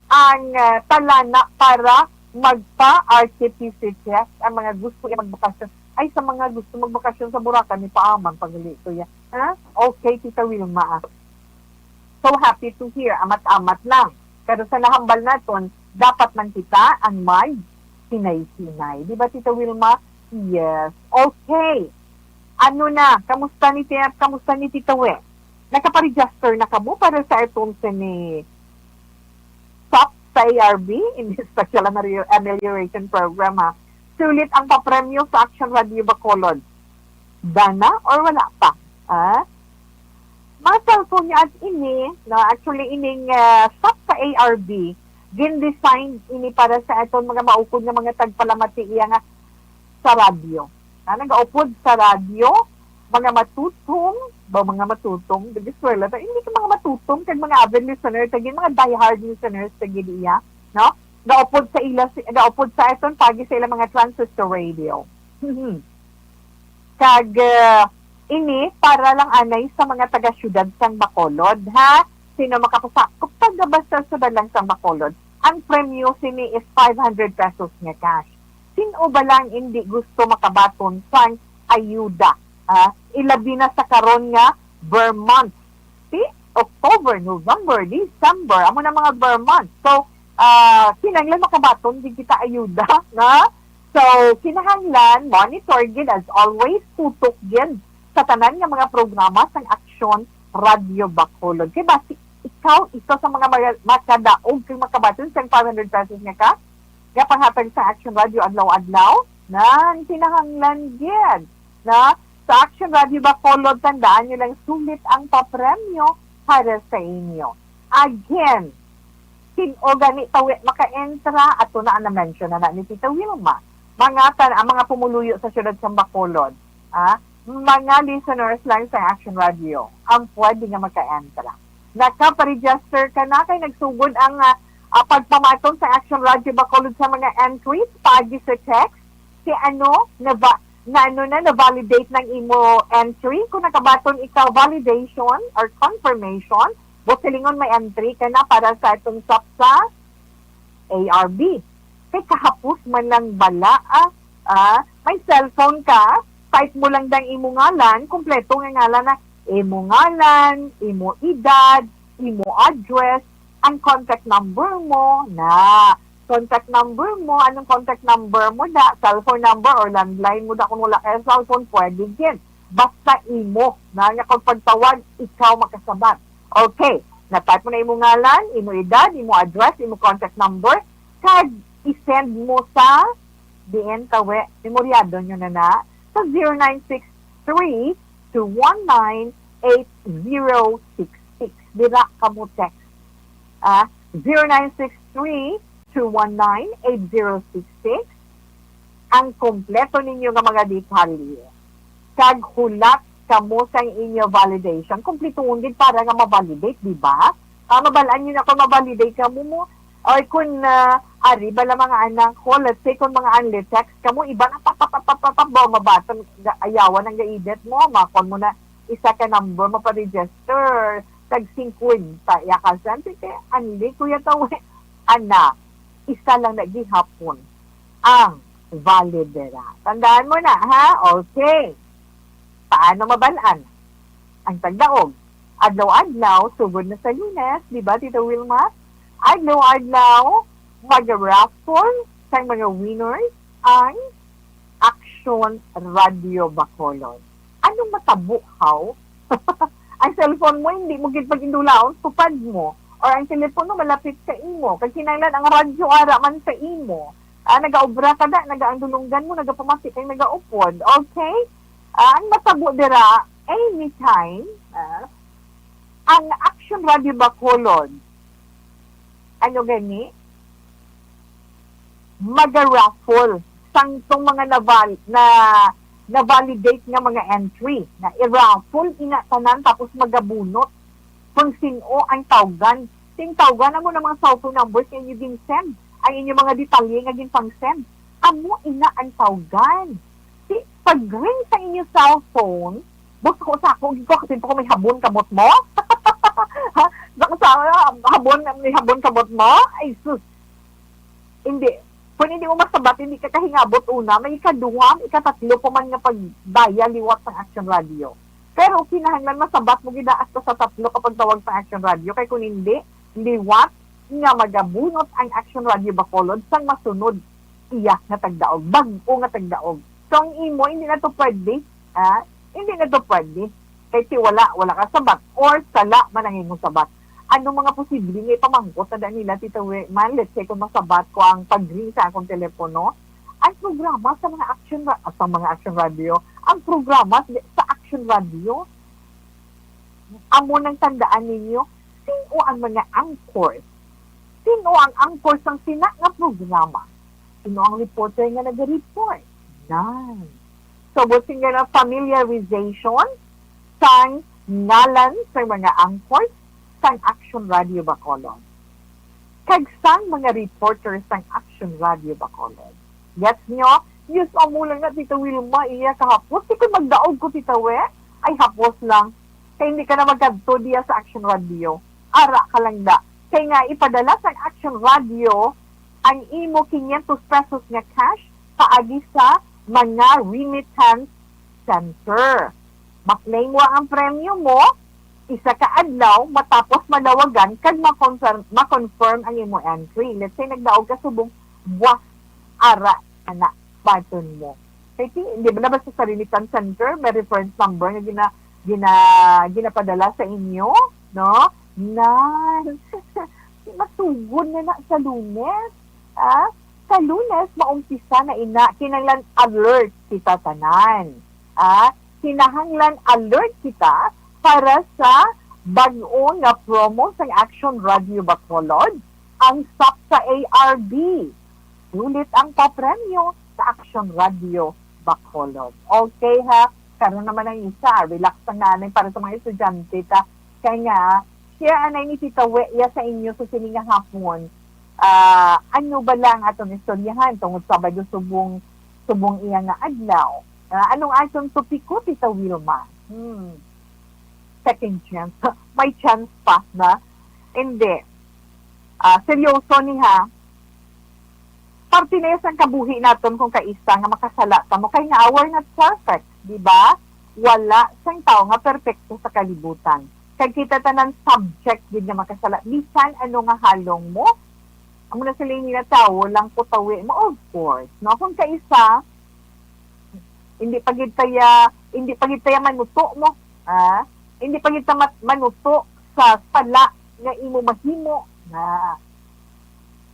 ang talana para magpa-RT-PCR test ang mga gusto magbakasyon. Ay, sa mga gusto magbakasyon sa Boracay, may paamang pagalito yan. Ha? Okay, Tita Wilma. So happy to hear, amat-amat lang. Pero sa nahambal naton, dapat man kita ang may sinay-sinay. Di ba, Tita Wilma? Yes. Okay. Ano na? Kamusta ni Tita We? Nakaparegister na kamo para sa itong ni SOP sa ARB in the Special Amelioration Program, ha? Sulit ang papremyo sa Action Radio Bacolod. Dana or wala pa? Ha? Mga cellphone niya at ini, no, actually ining SOP sa ARB, din-design ini para sa itong mga maupod na mga tagpalamati iya nga sa radyo. Nag-upod sa radyo, mga matutong, digiswela, hindi ka mga matutong, kag mga avid listeners, kag mga diehard listeners, kag iya, no? Gaupod sa iton, pagi sa ilang mga transistor radio. Kag, ini, para lang anay sa mga taga-syudad sang Bacolod, ha? Sino makapasakop, taga-basta sa dalang sang Bacolod. Ang premyo sini is 500 pesos nga cash. Sino ba lang hindi gusto makabaton sang ayuda? Ilabi na sa karon nga Vermont. See? October, November, December, amo na mga Vermont. So, kinahanglan makabaton di kita ayuda na. So kinahanglan monitor gid as always, tutok gid sa tanan nga mga programa sang Aksyon Radio Bacolod. Kay basi ikaw isa sa mga makadaog kay makabaton sang 500 pesos nga panghatag sa Action Radio adlaw-adlaw na kinahanglan gid na sa Action Radio Bacolod. Tandaan nyo lang, sulit ang papremyo para sa inyo. Again, o gani tawi maka-entra ato na mention na ni Tita Wilma. Mga pumuluyo sa siyudad sa Bacolod, mga listeners lang sa Action Radio ang pwede nga maka-entra. Naka-register ka na kay nagsugod ang pagpamatong sa Action Radio Bacolod sa mga entries pagi sa text si na-validate ng imo entry. Kung nakabaton ikaw validation or confirmation, busilingon may entry ka na para sa itong SAP sa ARB. Kay kahapos man lang bala, may cellphone ka, type mo lang dang imo ngalan, kompleto nga ngalan na imo ngalan, imo edad, imo address, ang contact number mo na. Contact number mo, anong contact number mo da, cellphone number or landline mo da, kung wala kaya cellphone, pwede din. Basta imo, na nga kung pagtawag, ikaw makasabat. Okay, na-type mo na imo ngalan, imo edad, imo address, imo contact number, kag i-send mo sa DN Tawe, memoryado nyo na sa 0963-219-8066. Dira ka mo text. 0963-219-8066. Ang kompleto ninyo nga mga detalye. Kag hulat kamo sa inyo validation. Kompleto undin para nga ma-validate, di ba? Mabalaan nyo na kung ma-validate ka mo. O kung ari ba lang mga anak ko, let's say kung mga unli-text ka mo, iba na mabaton, ayawan ang gaidit mo, makon mo na isa ka number, maparegister, tag 50, ya ka siyempre, unli, kuya tawe, anak, isa lang na gihapon ang validera. Tandaan mo na, ha? Okay. Paano mabalaan? Ang tagdaog. Adlaw-adlaw, sugod na sa Lunes, di ba, Tita Wilma? Adlaw-adlaw, mag-raffle sa mga winners ang Action Radio Bacolod. Anong matabuhaw? Ang cellphone mo, hindi mo gipag-indulaon, tupad mo. Or ang telepono, malapit sa imo. Kasi kinailan ang radyo ara man sa imo. Nag-aubra ka na, nag-aandulunggan mo, nag-pamati kayo, nag-aupod. Okay? Ang matabo dira, anytime, ang Action Radio Bacolod, ano gani? Mag-raffle sang mga na-validate nga mga entry na i-raffle inatanan tapos magabunot kung sino ang tawgan. Sing tawgan mo ng mga cellphone numbers nga yung send. Ang inyong mga detalye nga yung pang-send. Amo ina ang tawgan. Si pag-ring sa inyong cellphone, basta ko sa ako, kasi ko may habon kamot mo. May habon kamot mo? Ay, sus. Hindi. Kung hindi mo masabat, hindi ka kahingabot una, may ikaduham, ikatatlo pa man nga pagdaya liwat ng Action Radio. Pero kinahanglan masabat mo gidaas sa tatlo kapag tawag sa Action Radio. Kaya kung hindi, liwat nga magabunot ang Action Radio Bacolod sang masunod iya nga tagdaog, bag-o nga tagdaog. So ang imo, hindi na to pwede, hindi na to pwede. Kasi wala ka sabat or sala man ang imong sabat. Ano mga posible nga ipamangkot na nila, Tita Man, let's say kung masabat ko ang pag-ring sa akong telepono, ang programa sa mga Action Radio, ang programa sa Action Radio, amo nang tandaan ninyo, sino ang mga anchors? Sino ang anchors ng sina nga programa? Sino ang reporter nga nag-report? None. So, buting nga na familiarization sang ngalan sa mga anchors sang Action Radio Bacolod. Kag sang mga reporters sang Action Radio Bacolod. Gets nyo? Yes, amulang na, Tita Wilma, iya kahapos. Di ko magdaog ko, Tita We. Ay, hapos lang. Kaya hindi ka na magkadto diya sa Action Radio. Ara ka lang da. Kaya nga, ipadala sa Action Radio ang imo 500 pesos nga cash paagi sa mga remittance center. Maklay mo ang premyo mo, isa ka adlaw matapos malawagan kag ma-confirm ang imo entry. Let's say nagdaog ka subong buwas ara ana button mo. Kaya hindi ba labas sa remittance center may reference number na ginapadala sa inyo, no? Na masugod na sa Lunes. Sa Lunes maumpisa na kinahanglan alert kita tanan. Kinahanglan alert kita para sa bag-o nga promo sa Action Radio Bacolod, ang SAP sa ARB. Ulit ang papremyo sa Action Radio Bacolod. Okay ha? Karon naman ang isa, relax ang nanay para sa mga estudyante ta. Kaya nga, share anay ni Tita Weya sa inyo sa sininga hapon. Ano ba lang atong istoryahan tungod Sabado subong iya nga adlaw. Anong atong topiko, Tita Wilma? Second chance. May chance pa na? Hindi. Seryoso ni ha. Parte na yung kabuhi natin kung kaisa nga makasala ta mo. Kaya nga, we're not perfect. Diba? Wala sang tao nga perfecto sa kalibutan. Kaya kita tanan subject din nga makasala. Bisan ano nga halong mo, amo na sila yung tao, lang putawi mo, of course. No? Kung kaisa, hindi pagid taya manuto mo. Hindi pagid manuto sa sala nga imo mahimo na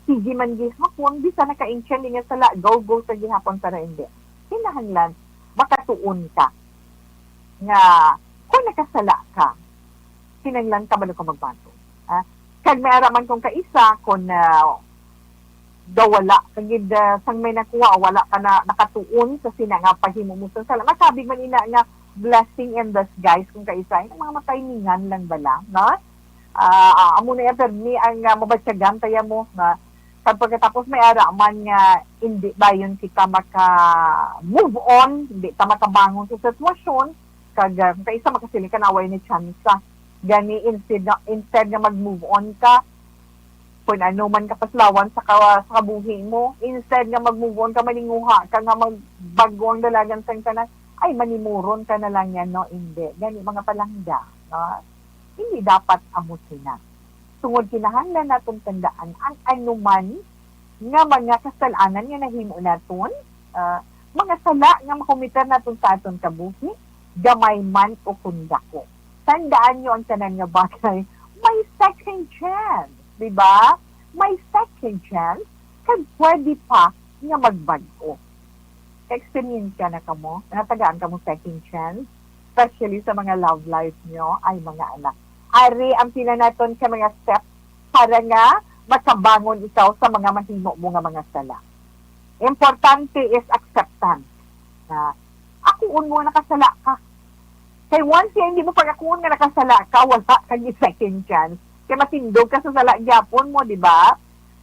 sige man gihapon, bisa naka-inchen nga sala, go sa gihapon para hindi. Kinahanglan, makatuon ka. Nga, kung nakasala ka, kinahanglan ka ba ka magbato? Kag may araman kong kaisa, kung daw wala, kagid sang may nakuha, wala ka na nakatuon sa sinangapahimo mo sa sala. Masabing man ina nga blessing and disguise kung kaisa, yung mga matayningan lang bala, no? Amo na yan, pero ni ang mabatsagan tayo mo, na pagkatapos may araman nga hindi ba yun kita maka-move on, hindi ta makabangon sa sitwasyon, kag kaisa makasili ka naway ni chansa. Gani instead nga mag-move on ka, kung ano man kapaslawan sa kabuhi mo, instead nga mag-move on ka, malinguha ka nga magbago ang dalagan sa kanan, ay manimuron ka na lang yan, no? Hindi. Gani mga palangga, no? Hindi dapat amusin na. Tungod kinahanglan natin tandaan ang anuman nga mga kasalanan nga nahimo naton, mga sala nga makomiter naton sa aton kabuhi, gamay man o kundako. Tandaan nyo ang tanan nga bagay, may second chance, di ba? May second chance, kag pwede pa nga magbago. Experience ka na kamo, natagaan ka mo second chance, especially sa mga love life nyo, ay mga anak. Ari ang pinanaton sa mga steps para nga makabangon ikaw sa mga mahimo mo nga mga sala. Importante is acceptance. Ako mo nakasala ka. Kay once hindi mo pag-akuon nga nakasala ka, wala kang second chance. Kaya matindog ka sa sala gyapon mo, di ba?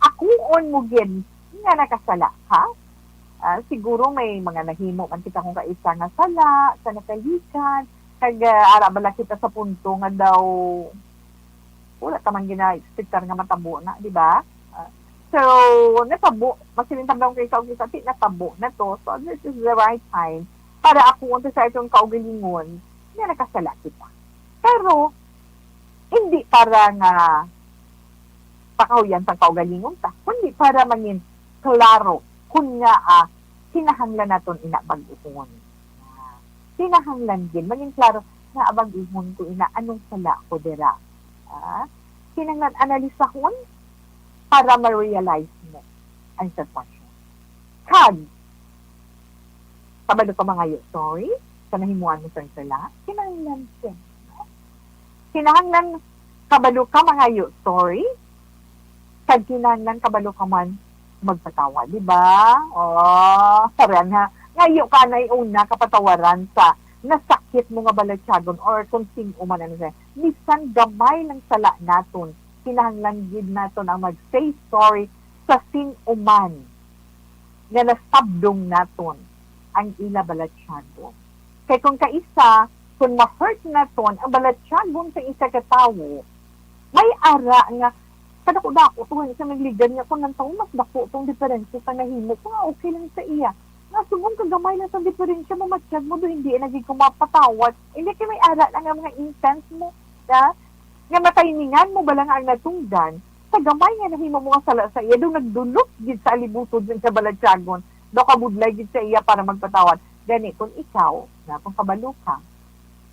Akuon mo gin nga nakasala ka. Siguro may mga nahimo man kita kung kaisa nga sala, sa nakalikan, kag arabala kita sa punto nga daw wala tamang gina-expectar nga matabo na, di ba? So, natabo, masilin tamang kay sa natabo na to. So, this is the right time para ako unta sa itong kaugalingon na nakasala kita. Pero, hindi para nga pakahuyan sa kaugalingon ta, kundi para mangin klaro kung nga kinahanglan naton inabag-ihon. Kinahanglan din, maging klaro na abag-ihon ko ina, anong sala ko dira. Kinahanglan analisahon para ma-realize mo ang sitwasyon. Kag, sabado ka mga sorry, sa nahimuan mo sa sala, kinahanglan din. Kinahanglan kabalo ka mga sorry, kag kinahanglan kabalo ka man magpatawa, di ba? Saran ha. Ngayon ka na una kapatawaran sa nasakit mo nga balatsagon or kung sino man ano siya. Bisan gamay ng sala naton, kinahanglan gid naton ang mag-say sorry sa sino man nga nasabdong naton ang ila balatsagon. Kay kung kaisa, kung ma-hurt naton ang balatsagon sa isa ka tawo, may ara nga kada ko dako tuhan sa nagligan niya kung nang taon mas dako tong diferensya sa nahimo ko nga okay lang sa iya. Nasubong kagamay na sa diferensya mo, matsyag mo doon, hindi naging kumapatawad. Hindi kayo may ara lang ang mga intense mo. Nga matayningan mo balang ang natungdan, sa gamay nga nahimo mo nga sala sa iya, doon nagdulok gid sa alibutod din sa balatyagon, do kabudlay gid sa iya para magpatawad. Gani, kung ikaw, na kung kabalo ka,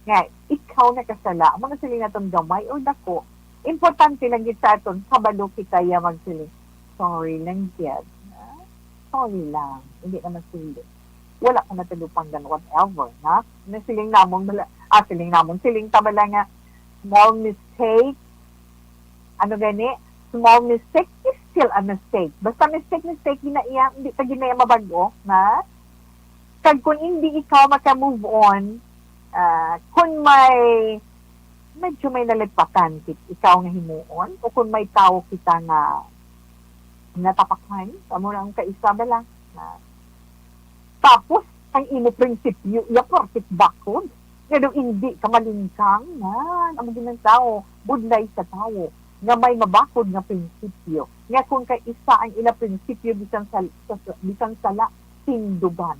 nga, ikaw na kasala, mga siling naton gamay o dako, importante lang gid sa aton, kabalo kita iya magsiling. Sorry lang gid. Sorry lang. Hindi naman sili. Wala ka natulupang gan whatever, na? Siling namon, siling tabala nga, small mistake, small mistake is still a mistake. Basta mistake, hindi ka ginaya mabago, na? Kag kung hindi ikaw maka-move on, kung medyo may nalagpatan ikaw nga himuon, o kung may tao kita nga natapakhan, kamo lang kaisa ba lang, tapos, ang ino prinsipyo, yaportit bakod, pero hindi ka malingkang, ang mga tao, budlay sa tao, nga may mabakod nga prinsipyo. Nga kung ka isa ang ila prinsipyo, bisan sala, tindugan.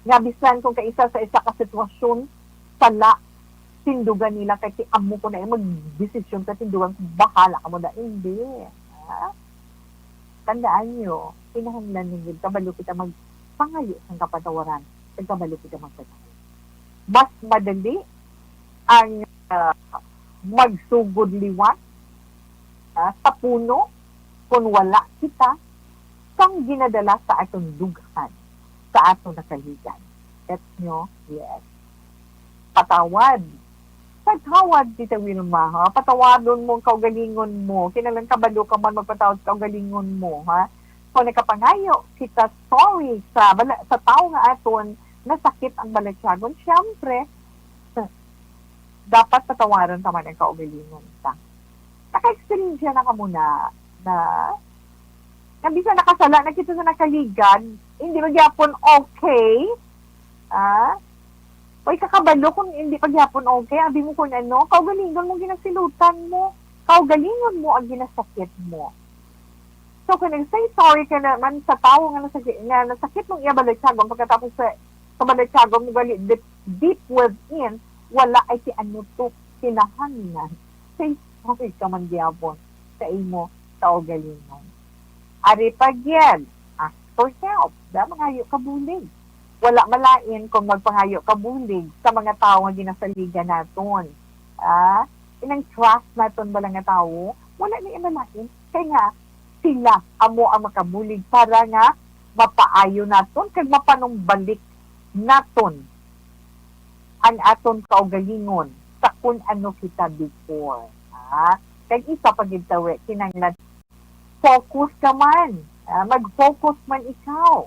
Nga bisan kung ka isa sa isa ka sitwasyon, sala, tindugan nila, kaya amo ko na mag-desisyon ka tindugan, bahala ka mo na, hindi. Tandaan nyo, pinahanglan ninyo, kabalo kita magpangayo ng kapatawaran, kabalo kita magpatawaran. Mas madali ang magsugod liwat sa puno kung wala kita kang ginadala sa atong dughan, sa atong nakaligan. That's nyo? Yes. Patawad. Patawad, Tita Wilma, ha? Patawadon mo ang kaugalingon mo. Kinalang kabalo ka man magpatawad sa kaugalingon mo, ha? Kung nakapangayo, kita sorry sa tao nga aton nasakit ang balatyagon, syempre, dapat patawaran tama ng kaugalingon ta. Naka-experience na ka muna na bisa nakasala na kita sa nakaligan, hindi magyapon okay, o kakabalo kung hindi pagyapon okay, abi mo kung ano, kaugalingon mo ginasilutan mo, kaugalingon mo ang ginasakit mo. So, kung nag-say sorry ka naman sa tao nga nasakit mong iabalatsagong, pagkatapos sa balatsagong mo gali deep within, wala ay si ano to, sinahangnan. Say sorry ka man gyapon sa imo kaugalingon. Ari pagyan, ask for help. Da, mangayo ka bulig. Wala malain kung magpangayo ka bulig sa mga tao nga ginasaligan naton. Inang trust naton ba lang nga tao, wala ni malain. Kaya nga, sila amo ang makabulig para nga mapaayo naton kag mapanumbalik naton ang aton kaugalingon sa kung ano kita before. Kag isa pagitawi, kinanglan focus ka man. Mag-focus man ikaw.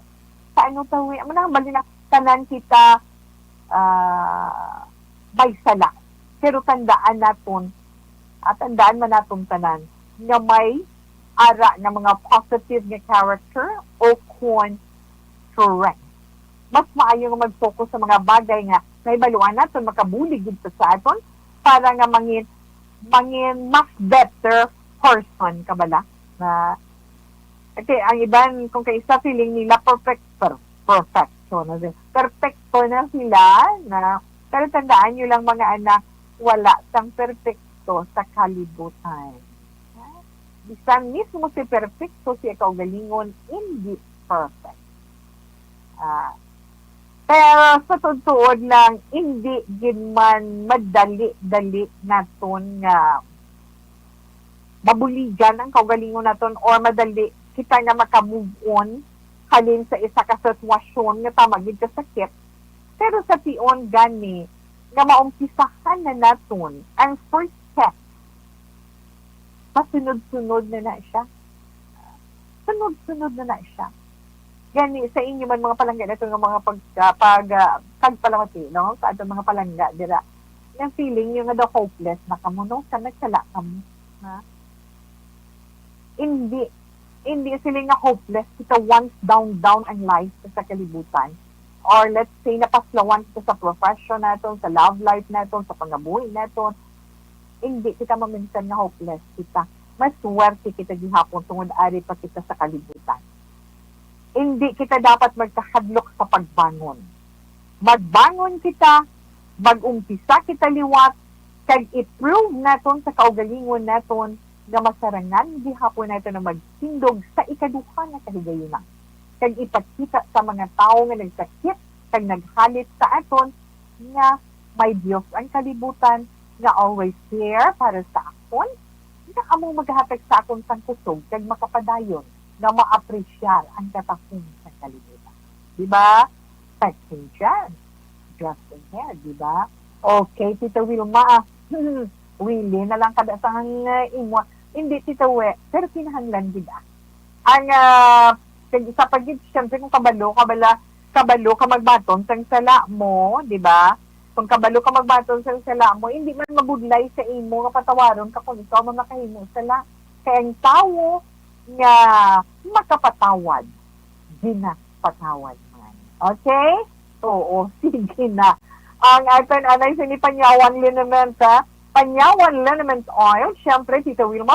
Sa ano tawi? Manang bali na tanan kita may sala. Pero tandaan naton, tandaan man naton tanan na may ara ng mga positive nga character o kung correct. Mas maayo nga mag-focus sa mga bagay nga may baluan naton makabulig dito sa aton para nga mangin mas better person kabala na okay, ang iban kung kaisa feeling nila perfecto na sila na pero tandaan nyo lang mga anak wala sang perfecto sa kalibutan. Bisan mismo si perfecto si kaugalingon hindi perfect. Pero sa tutuod lang hindi gid man madali-dali naton nga mabuligan ang kaugalingon naton or madali kita nga maka-move on halin sa isa ka sitwasyon nga tama gid ka sakit. Pero sa tion gani nga maumpisahan na naton ang first step. Pasunod-sunod na siya. Sunod-sunod na siya. Gani sa inyo man mga palangga nato nga mga pagpalamati, no? Sa ato mga palangga dira. Yung feeling yung nga daw hopeless na kamo no sa nagsala kamo. Ha? Hindi sila nga hopeless kita once down ang life sa kalibutan. Or let's say napaslawan kita sa profession naton, sa love life naton, sa pangabuhi naton. Hindi kita maminsan nga hopeless kita. Mas swerte kita gihapon tungod ari pa kita sa kalibutan. Hindi kita dapat magkahadlok sa pagbangon. Magbangon kita, mag-umpisa kita liwat, kag i-prove naton sa kaugalingon naton nga masarangan gihapon nato na magtindog sa ikaduha na kahigayunan. Kag ipakita sa mga tao nga nagsakit kag naghalit sa aton nga may Dios ang kalibutan nga always there para sa akon, nga among maghatag sa akon sang kusog kag makapadayon nga maapresyar ang katahong sa kalibutan. Diba? Pasensya. Just ahead, diba? Okay, Tita Wilma. Willie na lang kada sa imo. Hindi, Tita We, pero kinahanglan gid ang sa pagid, siyempre kung kabalo ka magbaton sang sala mo, di ba? Kung kabalo ka magbaton sang sala mo, hindi man mabudlay sa imo nga patawaron ka kung ikaw man makahimo sala. Kaya ang tao nga makapatawad, ginapatawad man. Okay? Oo, sige na. Ang aton anay sinipanyawan liniment, Panyawan liniment oil, siyempre, Tita Wilma,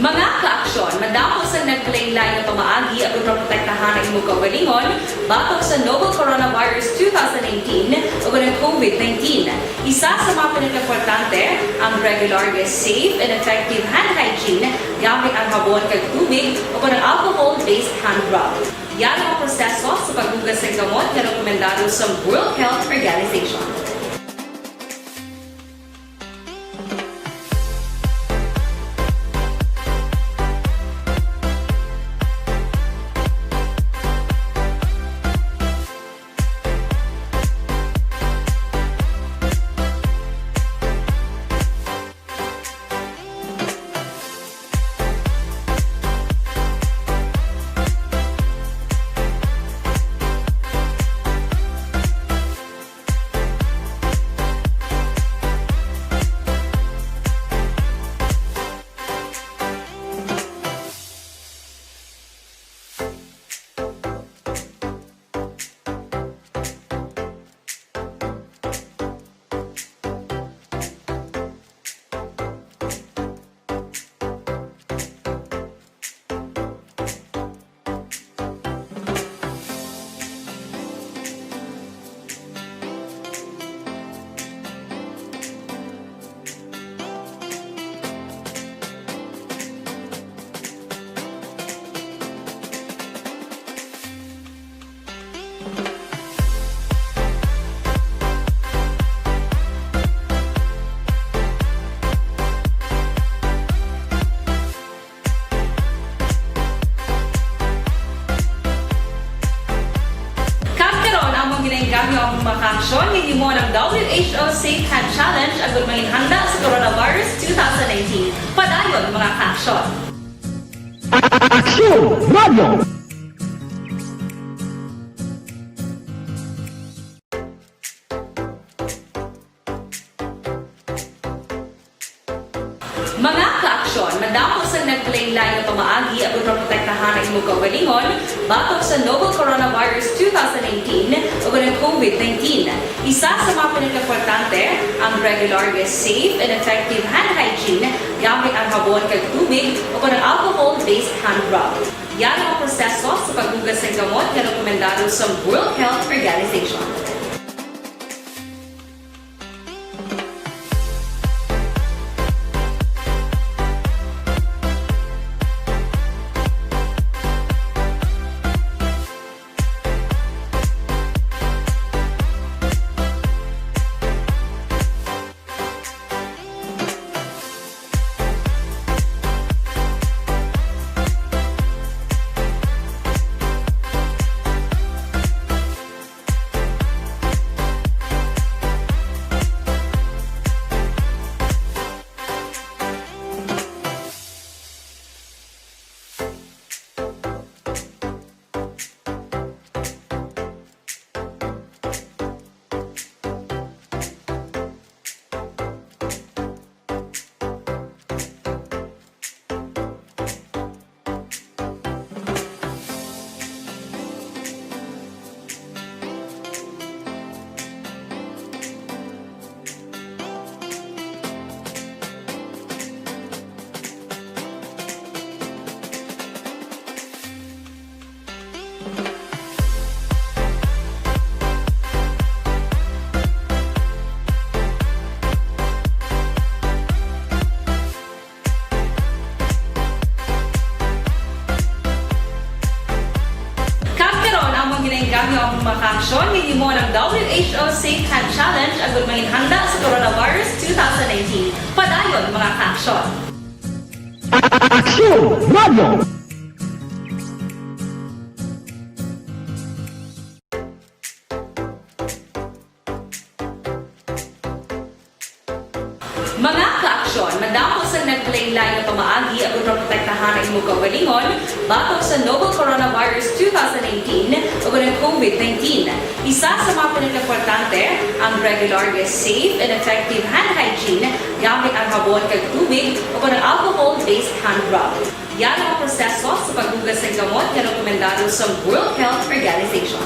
Mga ka-aksyon, madamo sa naglaylay ng pamaagi at protektahan ang imong kaugalingon batok sa novel coronavirus 2018 o ng COVID-19. Isa sa mga pinaka-importante ang regular, safe, and effective hand hygiene gamit ang habon kag tubig o ng alcohol-based hand rub. Yan ang proseso sa paghugas ng gamot na rekomendado sa World Health Organization. ginenggamyo ang makaksyon hindi mo ng WHO Safe Hand Challenge agad may handa sa coronavirus 2019. Padayon mga kaaksyon. Action Radio. Mga kaaksyon, madamo sa naglaylay nga pamaagi at protektahan ang imong kaugalingon batok sa novel coronavirus 2018 o ng COVID-19. Isa sa mga pinaka-importante ang regular, safe, and effective hand hygiene gamit ang habon kag tubig o ng alcohol-based hand rub. Yan ang proseso sa paghugas ng gamot na rekomendado sa World Health Organization. Ginenggamyo ang makaksyon hindi mo ng WHO Safe Hand Challenge agad may handa sa coronavirus 2019. Padayon mga kaaksyon. Action Radio. Mga kaaksyon, madamo sa naglaylay nga pamaagi at protektahan ang imong kaugalingon batok sa novel coronavirus 2018 o ng COVID-19. Isa sa mga pinaka-importante ang regular, safe, and effective hand hygiene gamit ang habon kag tubig o ng alcohol-based hand rub. Yan ang proseso sa paghugas ng gamot na rekomendado sa World Health Organization.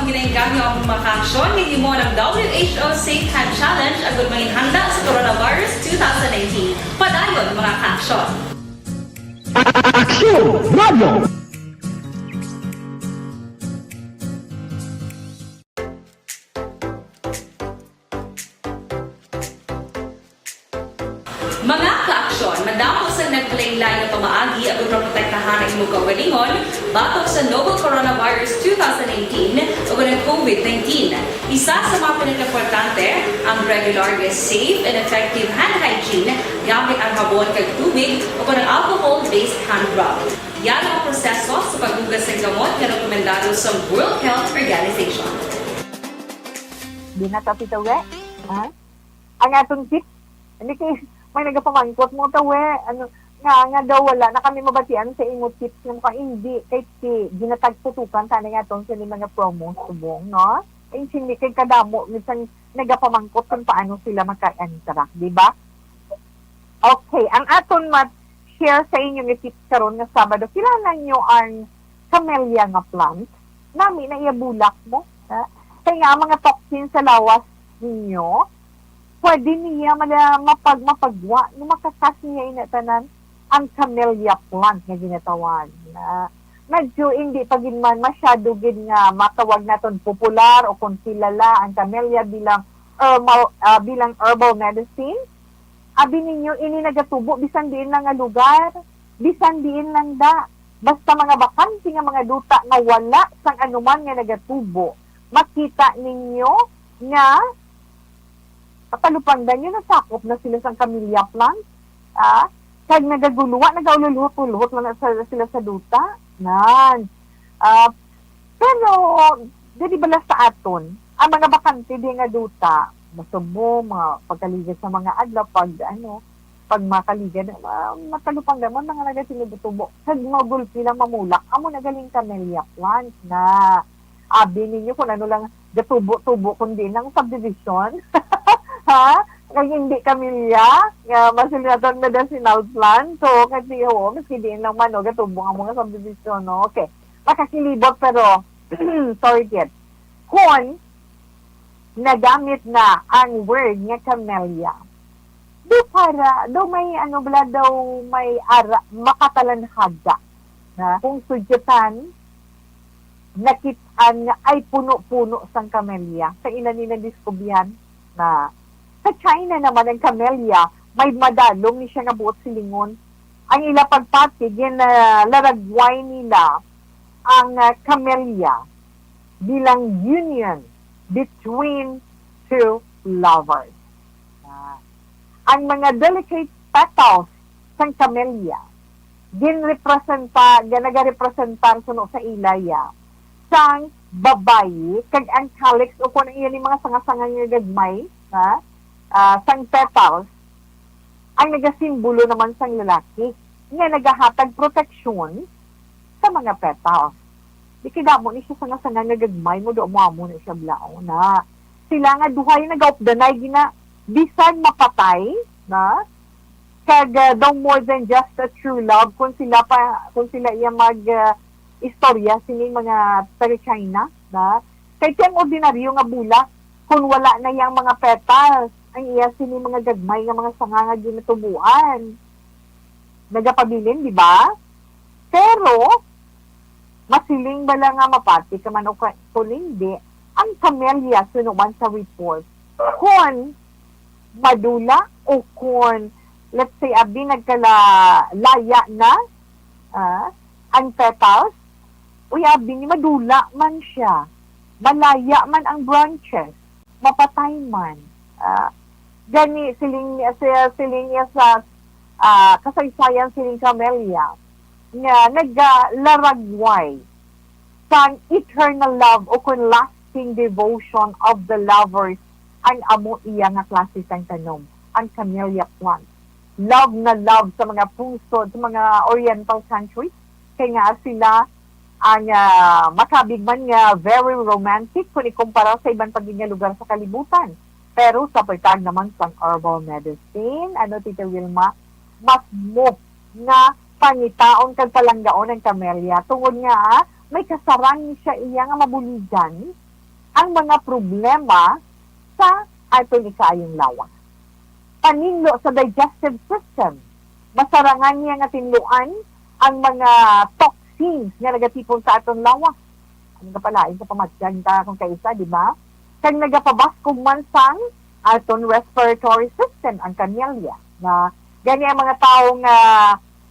Ginenggamyo ang makaksyon hindi mo ng WHO Safe Hand Challenge agad may handa sa coronavirus 2019. Padayon mga kaaksyon. Action Radio. Mga ka-aksyon, madamo sa naglain-lain nga pamaagi aron protektahan ang imong kaugalingon batok sa novel coronavirus 2018 ug ang COVID-19. Isa sa mga pinakaimportante ang regular, safe and effective hand hygiene gamit ang habon kag tubig o ang alcohol-based hand rub. Yan ang proseso sa paghugas ng gamot na rekomendado sa World Health Organization. Di na tapitawe. Ha? Ang atong tips, hindi kay may nagapamangkot mo tawe, ano, nga daw wala na kami mabatian sa imo tips ng mga hindi, kay ginatagputukan tani nga itong sila mga promo subong, no? Ay hindi kay kadamo, minsan nagapamangkot kung paano sila maka-interact, di ba? Okay, ang aton share sa inyo nga tips karon nga Sabado, kilala nyo ang camellia nga plant, nami na iabulak mo, ha? Kaya nga mga toxin sa lawas ninyo, pwede niya mapagwa no makakas niya inatanan ang camellia plant nga ginatawan na medyo hindi pagin man masyado gid nga matawag naton popular o kung kilala ang camellia bilang herbal medicine. Abi ninyo ini nagatubo bisan diin lang nga lugar, bisan diin lang da, basta mga bakante nga mga duta nga wala sang anuman nga nagatubo, makita ninyo nga patalupangdan nyo, nasakop na sila sa camellia plant. Kag nagaguluwa, nagaululuhot-uluhot na sila sa duta. Nan. Pero, di bala sa aton, ang mga bakante di nga duta, masubo, mga pagkaligad sa mga adlaw, pag makaligad, matalupangdan mo, mga nagasinubutubo. Kag magulpi lang mamulak, amo nagaling camellia plant na abi ninyo kung ano lang gatubo-tubo kundi ng subdivision. Ha? Kaya hindi camellia, masilinaton medicinal plant. So, kasi maski din lang man, gatubong ang mga subdivision, no? Okay. Makakilibot, pero, sorry kid. Kung nagamit na ang word nga camellia, do may makatalanhaga. Na? Kung sudyatan, nakitaan nga ay puno-puno sang camellia. Sa ilan nila diskubyan na sa China naman ang camellia, may madalong ni siya nga buot silingon. Ang ila pagpatig, yan laragway nila ang camellia bilang union between two lovers. Ang mga delicate petals ng camellia, nagarepresentar suno sa ilaya sang babayi, kag ang calyx o kung iyan yung mga sanga-sanga nga gagmay, sang petals, ang nagasimbolo naman sang lalaki nga nagahatag proteksyon sa mga petals. Di kidamo ni siya sanga-sanga nga gagmay mo, do mo na siya blao na. Sila nga duhay nagaupdanay gina bisan mapatay, na kag daw more than just a true love kung sila iya istorya sining mga taga China, na kay tiyang ordinaryo nga bulak kung wala na yang mga petals ang iya sining mga gagmay nga mga sanga nga ginatubuan nagapabilin, di ba? Pero masiling bala nga mapati ka man o kung hindi, ang camellia sunuman sa report kung madula o kung let's say abi nagkalaya na ang petals, abi ni madula man siya, malaya man ang branches, mapatay man. Gani siling niya sa kasaysayan siling camellia nga naglaragway sa eternal love o kung lasting devotion of the lovers ang amo iya nga klase sang tanom, ang camellia plant. Love na love sa mga puso, sa mga oriental countries, kaya nga sila ang makabig man nga very romantic kung ikumpara sa ibang pagiging lugar sa kalibutan. Pero sa pagtag naman sa herbal medicine, Tita Wilma, mas mo nga pangitaon kag palanggaon ng camellia. Tungod nga, may kasarang siya iya nga mabuligan ang mga problema sa aton ikayong lawas. Paninlo sa digestive system, masarangan niya nga tinluan ang mga toxins nga nagatipon sa aton lawas. Ang kapalain sa pamatyag ka kung kaisa, di ba? Kag nagapabaskog man sang aton respiratory system, ang camellia, na Gani ang mga taong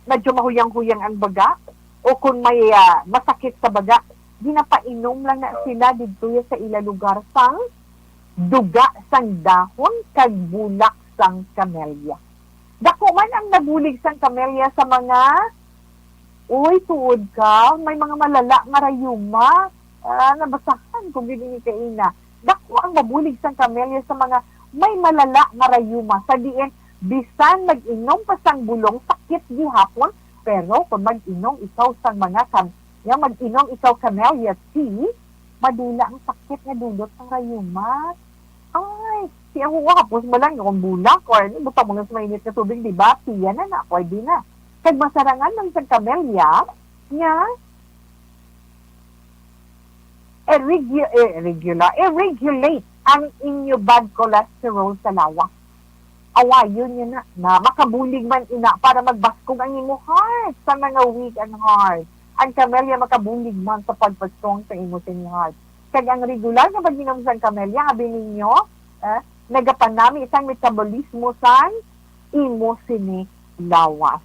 medyo mahuyang-huyang ang baga o kung may masakit sa baga, ginapainom lang na sila dito sa ila lugar sang duga sang dahon kag bulak sang kamelya. Dako man ang nabulig sang kamelya sa mga tuod ka, may mga malala nga rayuma, nabasahan kung gini kaina. Dako ang mabulig sang kamelya sa mga may malala nga rayuma. Sa diin, bisan mag-inom pa sang bulong, sakit gihapon, pero kung mag-inom ikaw sang mga mag-inom ikaw camellia tea, madula ang sakit nga dulot ng rayuma. Ay, siya hapos mo lang yung bulak or buta mo nga sa mainit na tubig, di ba? Piya na, pwede na. Kag masarangan ng sang camellia, nga, regulate ang inyo bad cholesterol sa lawas. Awayon niya na makabulig man ina para magbaskog ang imo heart sa mga weak and heart. Ang camellia makabulig man sa pagpastrong sa imo heart. Kag ang regular nga pag-inom sa camellia, abi ninyo, nagapanami isang metabolismo sa imo sini lawas.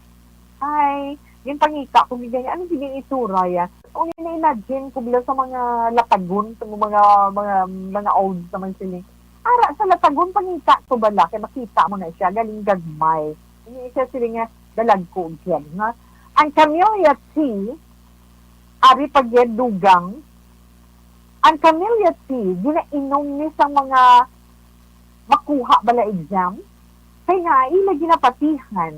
Ay, yung pangita, kung ganyan, ano hindi itura yan? Kung ina-imagine, kung sa mga latagon, sa mga old sa mga siling, ara sa latagon pangita to bala kay makita mo na siya galing gagmay. Ini siya sila nga dalagko gyud nga. Ang camellia tea ari pagyed dugang. Ang camellia tea ginainom ni sa mga makuha bala exam. Kay nga ila ginapatihan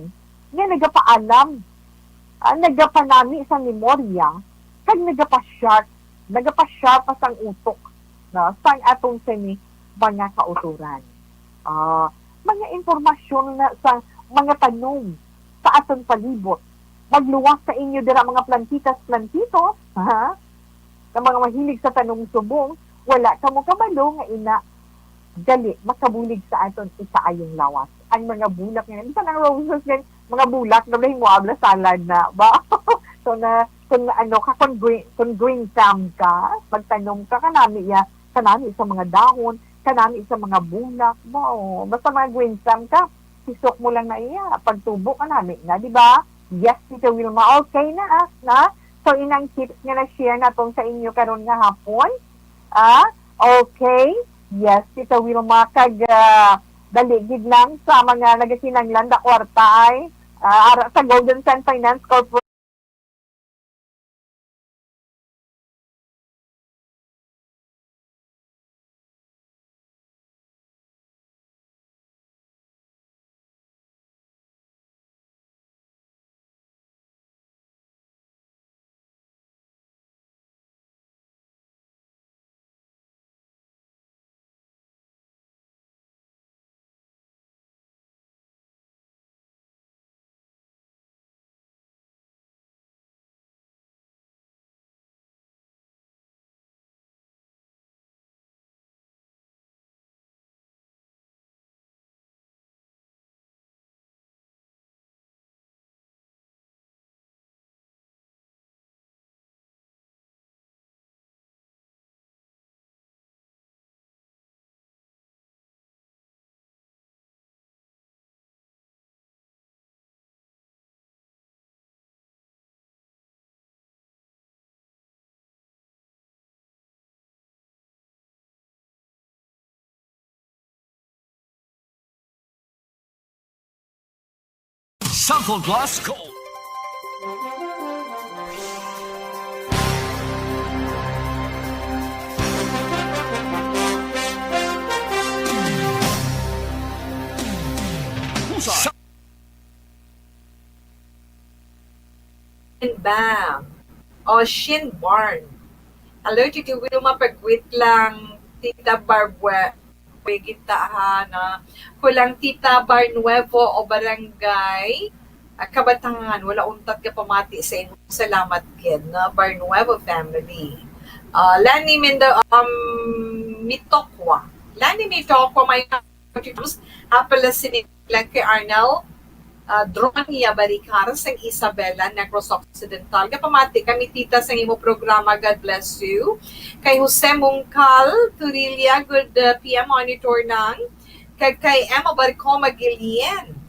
nga nagapaalam nagapanami sa memorya kag nagapa-sharp pa sang utok na sang atong sini mga kauturan. Mga informasyon na sa mga tanong sa atong palibot. Magluwas sa inyo dira mga plantitas-plantitos, na mga mahilig sa tanong subong, wala ka mo kabalo nga ina gali makabulig sa aton isaayong lawas. Ang mga bulak nga, isa ng roses din, mga bulak na mo abla salad na ba? So na kung green thumb ka, magtanong ka kanami sa mga dahon, kanami sa mga bulak, basta mga green thumb ka, sisok mo lang na iya, pagtubo ka namin na, di ba? Yes, Tita Wilma, okay na. So, inang tips nga na-share na tong sa inyo karon nga hapon. Okay. Yes, Tita Wilma, kag daligid lang sa mga nagakinanglan da kwarta ay sa Golden Sun Finance Corporation. Sample Glass Gold. Bam. O Shin Barn. Hello, Titi Wilma, pagwit lang, Tita Barbara, kita na kulang Tita Bar Nuevo o Barangay Kabatangan, wala untat ka pamati sa inyo. Salamat kid na Bar Nuevo family. Lani Mitokwa. Lani Mitokwa, may apala sinilang kay Arnel Dronia Baricar sa Isabela, Negros Occidental. Kapamati kami tita sa imo programa, God bless you. Kay Jose Mungkal Turilla, good PM monitor nang. Kay Emma Barcoma Gillian.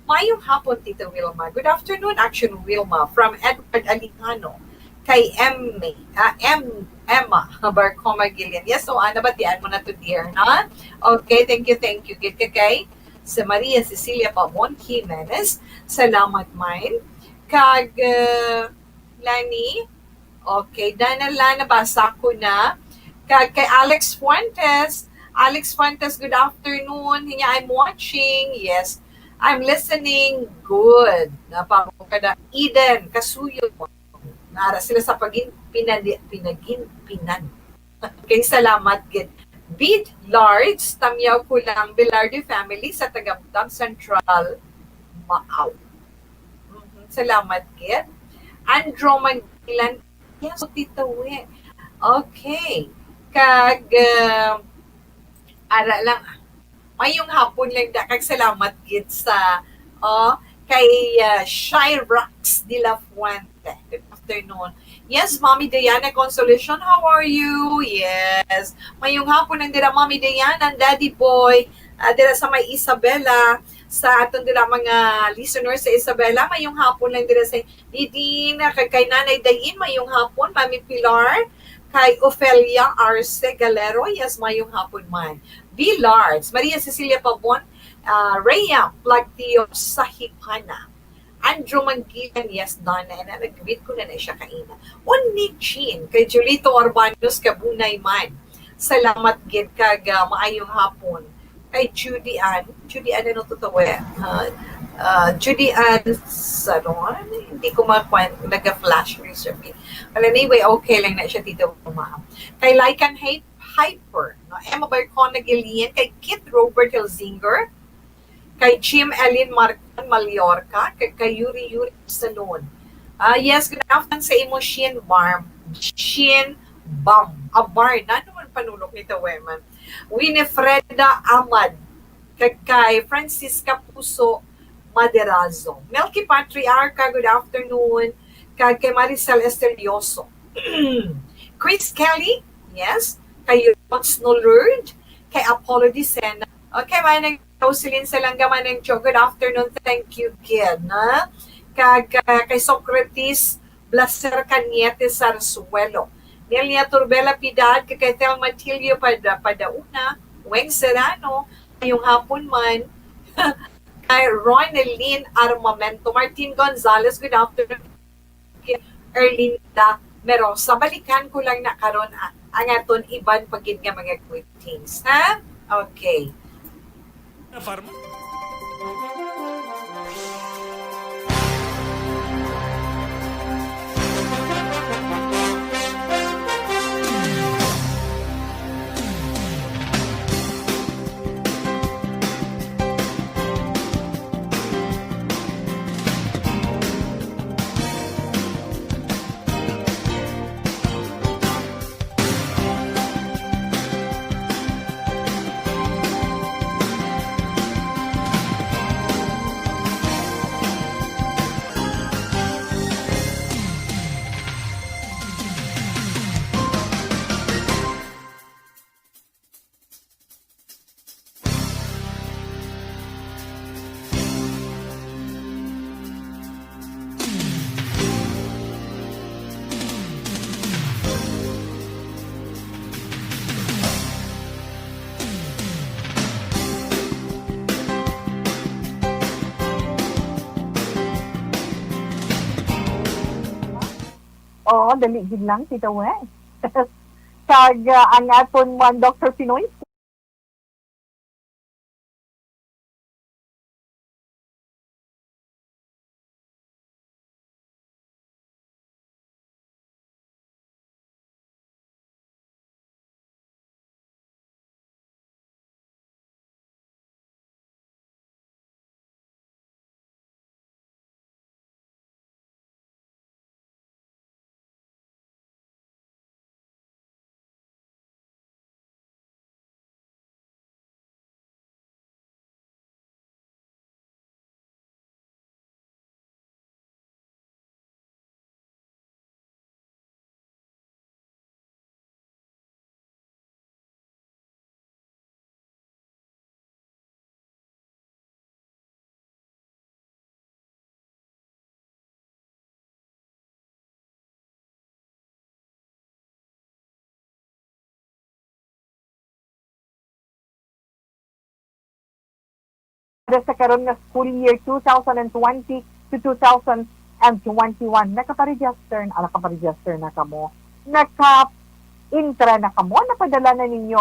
Mayong hapon, Tita Wilma. Good afternoon, Action Wilma, from Edward Alicano. Kay Emma Barcoma Gillian. Yes, so nabatian mo na to, dear, na? Okay, thank you. Good ka kay sa Maria Cecilia Pamon Jimenez. Salamat, mine. Kag Lani. Okay, Danala, nabasa ko na. Kay Alex Fuentes. Alex Fuentes, good afternoon. Hinya, I'm watching. Yes, I'm listening. Good. Napakada. Eden, Kasuyo. Nara sila sa pinan. Okay, salamat. Gid. Bid Large, tamyaw ko lang Bilardo family sa Tagabtab Central, Maaw. Salamat, Gid. Andro Mangilan. Yes, Tita We. Okay. Kag, ara lang, mayong hapon lang da, kag salamat gid sa, kay Shy Rocks de la Fuente. Good afternoon. Yes, Mommy Diana Consolation, how are you? Yes. Mayong hapon lang dira, Mommy Diana, Daddy Boy, dira sa may Isabela, sa atong dila mga listeners sa Isabela, mayong hapon lang dira sa Didina, kay Nanay Dayin, mayong hapon, Mami Pilar, kay Ofelia Arce Galero, yes, mayong hapon man. B. Lards, Maria Cecilia Pabon, Rhea Plagtio Sahipana, Andrew Mangilan, yes, Donna, and nag-greet ko na siya kaina. Unni Chin, kay Julito Urbanos Kabunay man. Salamat gid kag maayong hapon. Kay Judy Ann, ano to Judy Ann Saron, hindi ko makwento, nag-flash reserve. Well, anyway, okay lang na siya dito umaham. Kay Lycan Hyper, no? Emma Barcona Gillian, kay Kit Robert Helsinger, kay Jim Elin Marcon Mallorca, kay Yuri Salon. Yes, good afternoon sa imo Shin Bam. Abar, na naman panulok nito, Weman. Winifreda Ahmad, kay Francisca Puso Maderazo. Melky Patriarca, good afternoon. Kay Maricel Esterioso. Chris Kelly, yes. Kay Yots Nolurd. Kay Apollo Dicena. Okay, manang Rosalyn Salanga, manang Joe. Good afternoon. Thank you, kid. Kay Socrates Blaser Cañete Sarsuelo. Nelia Turbela Pidad, kay Thelma Tilio Padauna. Weng Serrano. Yung hapon man. Kay Ronaldine Armamento. Martin Gonzalez, good afternoon. Erlinda Merosa. Balikan ko lang na karon ang aton iban pagid nga mga greetings. Ha? Okay. Oo, dali gid lang, Tita We. Kag ang aton man Dr. Pinoy sa karon nga school year 2020 to 2021. Nakaparegister na kamo. Naka-intra na kamo. Napadala na ninyo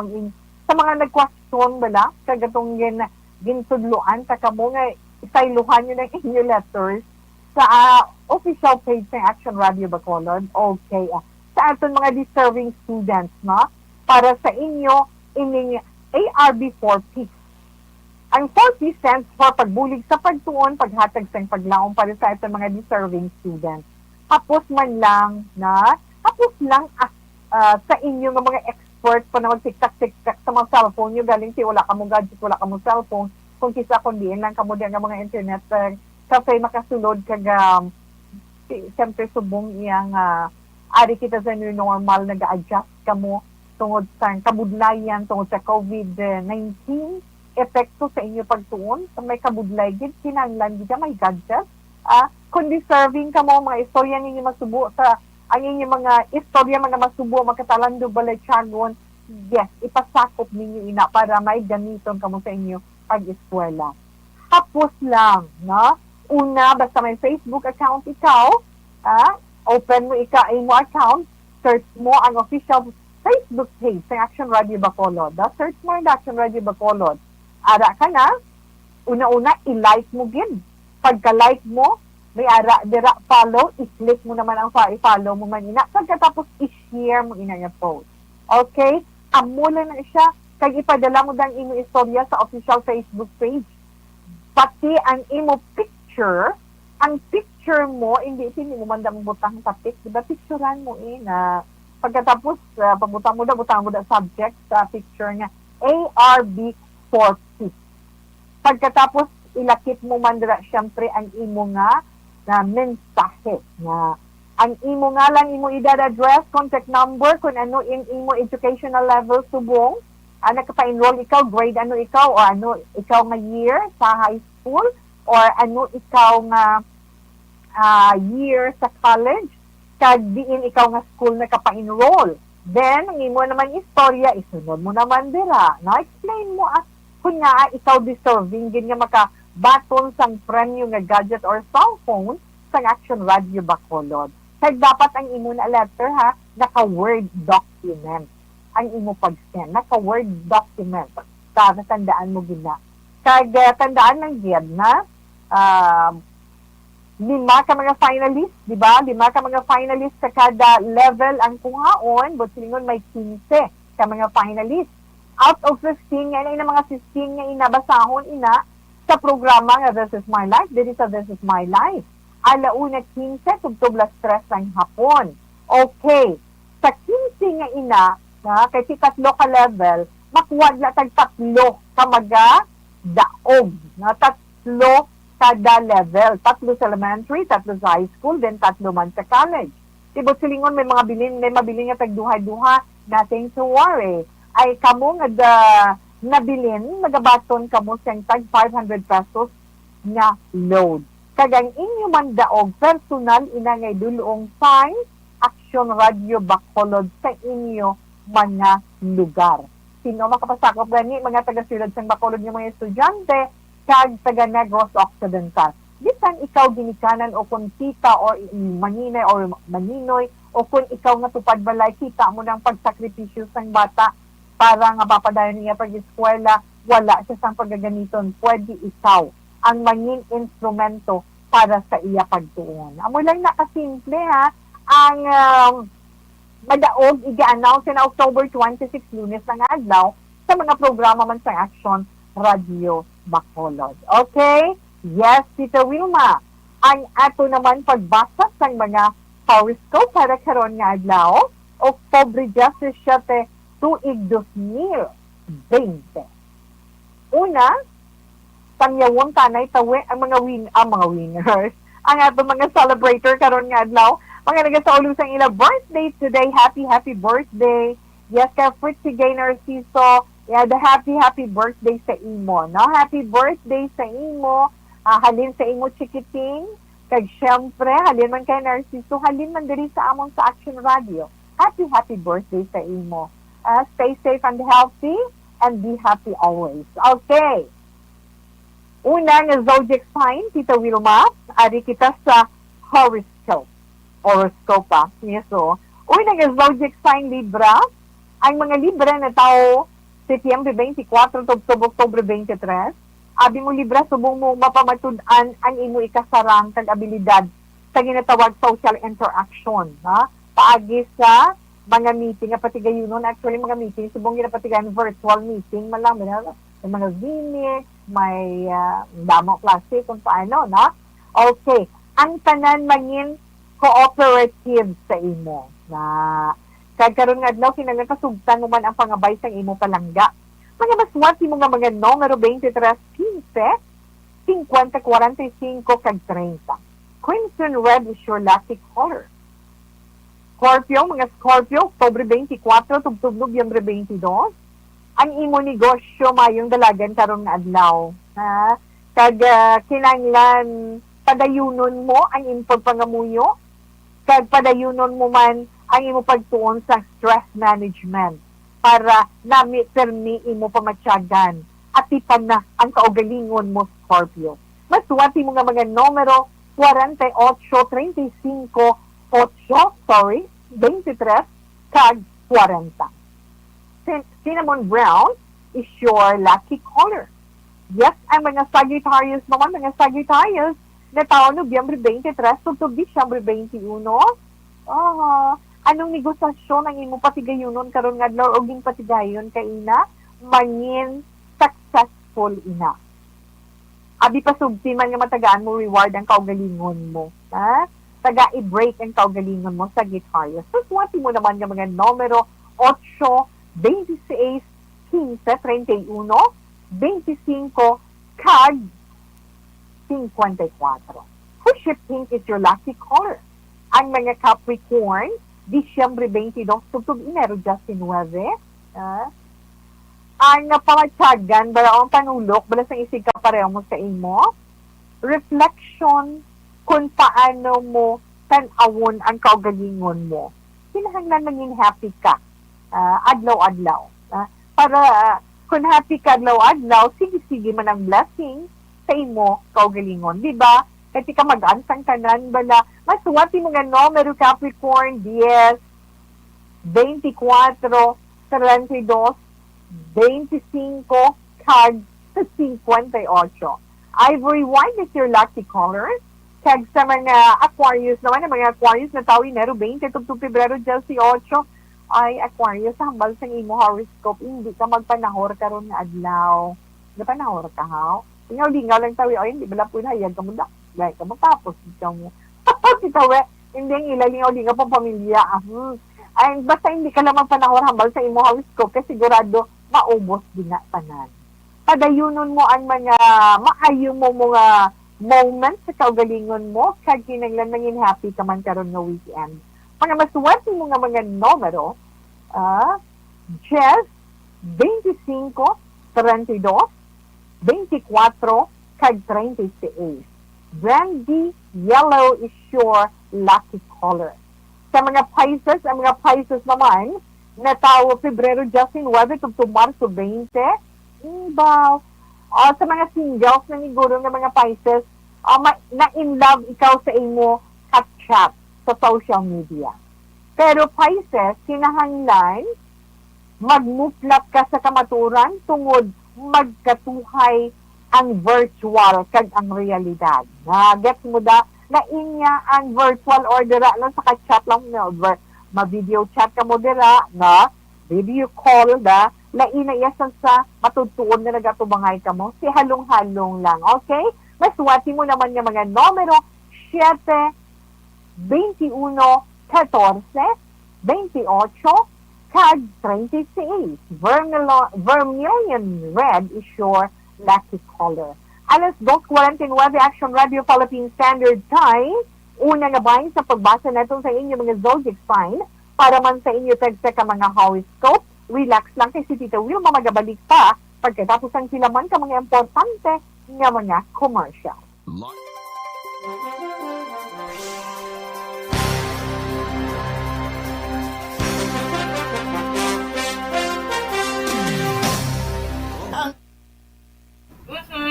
sa mga nag-question bala, kagatong gintudluan sa kamo nga isayluhan nyo ng inyo letters sa official page ng Action Radio Bacolod. Okay. Sa aton mga deserving students, no? Para sa inyo, ining ARB 4P. Ang 4P stands for pagbulig sa pagtuon, paghatag sa paglaom para sa aton mga deserving students. Tapos man lang sa inyo nga mga expert pa na magtiktak-tiktak sa mga cellphone nyo, galing si wala ka mong gadget, wala ka mong cellphone, kung kisa kundiin lang kamo din nga mga internet kafay makasulod siyempre subong iyang ari kita sa new normal, nag-adjust kamo tungod sa kabudlayan, tungod sa COVID-19 epekto sa inyo pagtuon, sa may kabudlay gid kinahanglan gid may gadget. Kung deserving kamo mga istorya ninyo masubo sa ang inyong mga istorya mga masubo magkatalando balay tiyagon, yes, ipasakop ninyo ina para may gamiton kamo sa inyo pag-eskwela. Tapos lang, no? Una, basta may Facebook account ikaw, open mo mo account, search mo ang official Facebook page ng Action Radio Bacolod. Search mo ang Action Radio Bacolod. Ara ka na, una-una, i-like mo gin. Pagka-like mo, may ara, dira, follow, i-click mo naman ang i-follow mo man ina. Pagkatapos, i-share mo ina yung post. Okay? Amula na siya, kag ipadala mo dang imo istorya sa official Facebook page. Pati ang imo picture, ang picture mo, hindi mo man mo butang sa pic, diba? Picturean mo na pagkatapos, pabutang mo da subject sa picture nga, ARB 4P. Pagkatapos, ilakit mo man dira, syempre, ang imo nga na mensahe na ang imo nga lang imo address, contact number, kung ano imo educational level subong, nakapa-enroll ikaw, grade ano ikaw, o ano ikaw nga year sa high school, or ano ikaw nga year sa college, kag diin ikaw nga school na kapa-enroll. Then, ang imo naman istorya, isunod mo naman dira. Na-explain mo kung nga ikaw deserving din nga makabaton sang premyo nga gadget or cellphone sang Action Radio Bacolod. Kag dapat ang imo na letter naka-word document ang imo pag-send. Naka-word document. Tandaan mo gina. Kag tandaan ng gid na 5 ka mga finalists, di ba? 5 ka mga finalists sa kada level ang kuhaon, but silingon may 15 ka mga finalists. Out of 15, yan ay na mga 15 nga inabasahon sa programa nga This is My Life, dito sa This is My Life. Alauna 15, tubtublas 3 ng hapon. Okay. Sa 15 nga kay si 3 ka level, makuwad na tag 3 ka mga daog. 3 kada level. 3 sa elementary, 3 sa high school, then 3 man sa college. Tibot silingon may mabilin nga tagduha-duha, nothing to worry. Ay kamo nga nabilin, magabaton kamo siyang tag 500 pesos nga load. Kagang inyo man daog, personal ngay dulong sign, Action Radio Bacolod sa inyo mga lugar. Sino makapasakop gani mga taga-Silad sang Bacolod ng mga estudyante, kag taga Negros Occidental. Bisan ikaw ginikanan o kung tita or maninay or maninoy o kung ikaw nga tupad balay, kita mo ng pagsakripisyo sang bata para nga papadayon niya pag-eskwela, wala siya sang pagaganiton. Pwede ikaw ang mangin instrumento para sa iya pagtuon. Amo lang nakasimple ang madaog i-announce na October 26, Lunes ng adlaw sa mga programa man sa Action Radio Bacolod. Okay? Yes, Tita Wilma. Ang ato naman pagbasa sa mga horoscope para karon nga adlaw, October 17, tuig 2020. Una, tangyawon tanay tawi ang mga winners. Ang ato mga celebrator karon nga adlaw, mga nagasaulong sang ila birthday today. Happy birthday. Yes, ka Fritzy Gay Narciso. Yeah, the happy birthday sa imo. No? Happy birthday sa imo. Halin sa imo chikiting. Kag syempre, halin man kay Narciso, halin man diri sa among sa Action Radio. Happy birthday sa imo. Stay safe and healthy and be happy always. Okay. Una nga zodiac sign, Tita Wilma, ari kita sa horoscope. Horoscope pa. So, una nga zodiac sign Libra, ang mga Libra na tao Setyembre 24 to Oktubre 23, abi mo Libra, subong mo mapamatudan ang imo ikasarang kag abilidad sa ginatawag social interaction. Ha? Paagi sa mga meeting, pati gayunon, actually mga meeting, subong ginapatigan virtual meeting, malang, may mga Vimix, may damo klase kung paano, na? Okay. Ang tanan mangin cooperative sa imo. Na kag karon nga adlaw kinahanglan kasugtan mo man ang pangabay sang imo palangga. Mga maswati mo nga mga numero 23, 15, 50, 45 kag 30. Crimson red is your lucky color. Scorpio, mga Scorpio, Oktubre 24 tugtog Nobyembre 22. Ang imo negosyo mayong dalagan karon nga adlaw. Ha? Kag kinahanglan padayunon mo ang imong pangamuyo. Kag padayunon mo man ang imo pagtuon sa stress management para nami-permi imo pamatsyagan at ipan na ang kaugalingon mo, Scorpio. Masuwati mo nga mga numero 48, 35, 23, kag 40. Cinnamon brown is your lucky color. Yes, ang mga Sagittarius naman, mga Sagittarius na taon Nobyembre 23 tugtog Disyembre 21. Anong negosasyon ang imo patigayunon karon nga adlaw og gin patigayon kay ina mangin successful ina. Abi pa sugti man nga matagaan mo reward ang kaugalingon mo. Ha? Taga i-break ang kaugalingon mo sa Sagittarius. So, suwati mo naman nga mga numero 8, 26, 15, 31, 25, kag 54. Push pink is your lucky color. Ang mga Capricorn, Disyembre 22, tugtog Enero 19. Ang pamatyagan, bala ang panulok, bala sa isig ka pareho mo sa imo, reflection kung paano mo tanawon ang kaugalingon mo. Kinahanglan maging happy ka, adlaw-adlaw. Para kung happy ka adlaw-adlaw, sige-sige man ang blessing sa imo kaugalingon. Diba? Kasi ka mag-ansang tanan, bala, masuwati mo nga numero Capricorn, 10, 24, 32, 25, kag 58. Ivory white is your lucky color. Kag sa mga Aquarius naman, ang mga Aquarius na tao Enero 20, tugtog Pebrero 18, ay Aquarius, hambal sa imo horoscope, hindi ka magpanahor karon nga adlaw. Hindi panahor ka, ha? Lingaw-lingaw lang tawi, ay hindi bala po hayag ka mo da. Gaya ka matapos, ikaw mo. Ikaw hindi ang ilalingaw-lingaw pang pamilya. Ay, basta hindi ka naman panahor hambal sa imo horoscope, kasi sigurado maubos din na tanan. Padayunon mo ang mga maayo mo mga moments sa kaugalingon mo, kag kinanglan mangin happy ka man karon nga weekend. Mga masuwerte mo nga mga numero, 10, 25, 32, 24, kag 36. Brandy yellow is your lucky color. Sa mga Pisces, ang mga Pisces naman, na tao Pebrero 19, tugtog Marso 20, sa mga singles na niguro ng mga Pisces, na-in love ikaw sa imo chat sa social media. Pero Pisces, kinahanglan, magmuplap ka sa kamaturan tungod magkatuhay ang virtual kag ang realidad. Gets mo da? Nainya ang virtual or dira lang sa ka-chat lang ma-video chat ka mo dira, na video call da, laina iyasan sa matutuon na nagatubangay ka mo, si halong-halong lang. Okay? Maswati mo naman yung mga numero 7, 21, 14, 28, kag 36. Vermilion red is your lucky color. Alas 2:49 Action Radio Philippine Standard Time. Una nga bahin sa pagbasa natin sa inyo mga zodiac sign para man sa inyo tagsa ka mga horoscope. Relax lang kay si Tita Will mamagabalik pa pagkatapos ang silaman ka mga importante nga mga commercial.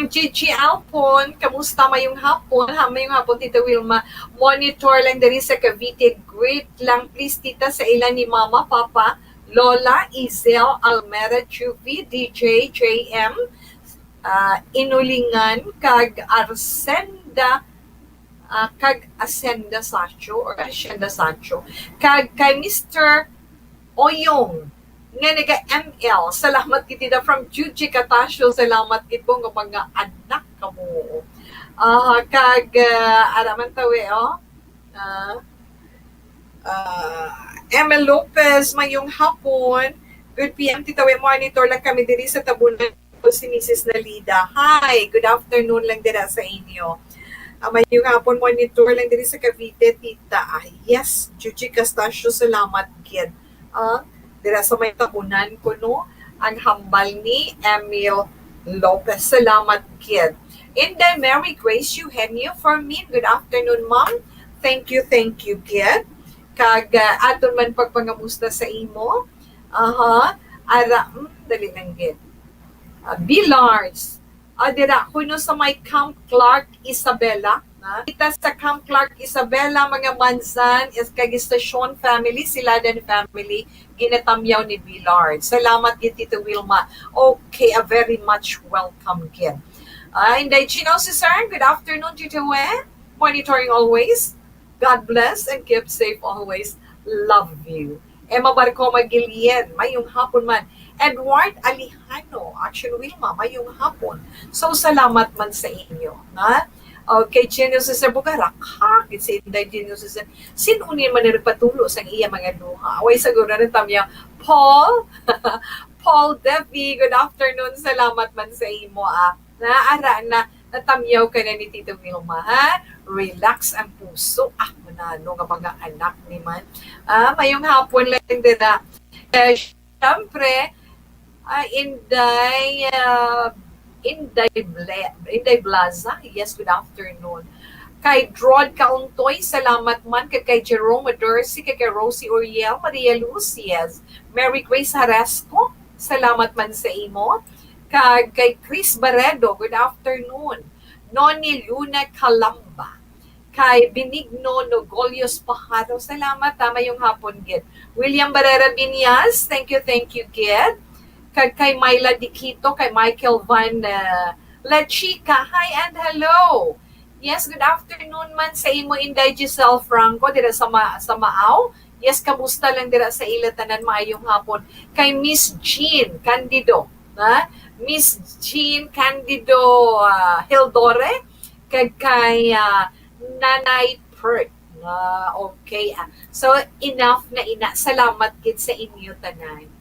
Gigi Alpon, kamusta mayong hapon? Mayong hapon, Tita Wilma. Monitor lang din sa Cavite. Great lang, please, Tita, sa ilan ni Mama, Papa, Lola, Izel, Almera, Chuvi, DJ, JM, Inulingan, kag Arsenda, kag Asenda Sacho, or Asenda Sacho, kag kay Mr. Oyong, nga naga ML, salamat kitida from Juji Katasyo, salamat kito nga mga anak ka mo. Kag, araman tawi, Emel Lopez, mayong hapon, good PM, titawi monitor lang kami diri sa tabunan ko si Mrs. Nalida. Hi, good afternoon lang dira sa inyo. Mayong hapon, monitor lang diri sa Cavite, tita. Yes, Juji Katasyo, salamat kid. Dira sa may tabunan ko, no? Ang hambal ni Emil Lopez. Salamat, kid. Inday Mary Grace Eugenio for me. Good afternoon, ma'am. Thank you, kid. Kag aton man pagpangamusta sa imo. Dali lang, kid. Billards. Dira, kuno sa may Camp Clark, Isabela. Kita sa Camp Clark, Isabela, mga mansan, kag Station family, Siladan family, ginatamyaw ni Billard. Salamat kay Tito Wilma. Okay, a very much welcome kid. Inday Chino, si sir, good afternoon, Tito We. Monitoring always. God bless and keep safe always. Love you. Emma Barcoma Gillian, mayong hapon man. Edward Alejano, Action Wilma, mayong hapon. So, salamat man sa inyo. Okay, Genio sa Bugarak, ha? Kasi Inday Genio sa sinunin man nagpatulo sa iya mga luha. Away siguro na tamya, Paul, Paul Devi, good afternoon, salamat man sa imo, Naara na, natamyaw ka na ni Tito Wilma, ha? Relax ang puso, manano nga mga anak ni man. Mayong hapon lang din na. Siyempre, Inday Blaza, yes, good afternoon. Kay Drod Kauntoy, salamat man. Kay Jerome Adersi, kay Rosie Uriel, Maria Lucias, Mary Grace Haresco, salamat man sa imo. Kay Chris Barredo, good afternoon. Noni Luna Calamba, kay Benigno Nogolios Pajaro, salamat, mayong hapon, Gid. William Barrera Binyas, thank you, Gid. Kay Myla Dikito, kay Michael Van Lachica, hi and hello. Yes, good afternoon man sa imo, Inday Giselle Franco, dira sa Maaw. Yes, kamusta lang dira sa ilatanan, maayong hapon. Kay Miss Jean Candido, Miss Jean Candido Hildore, kay Nanay Pert. Okay. So, enough na ina. Salamat kid sa inyo tanan.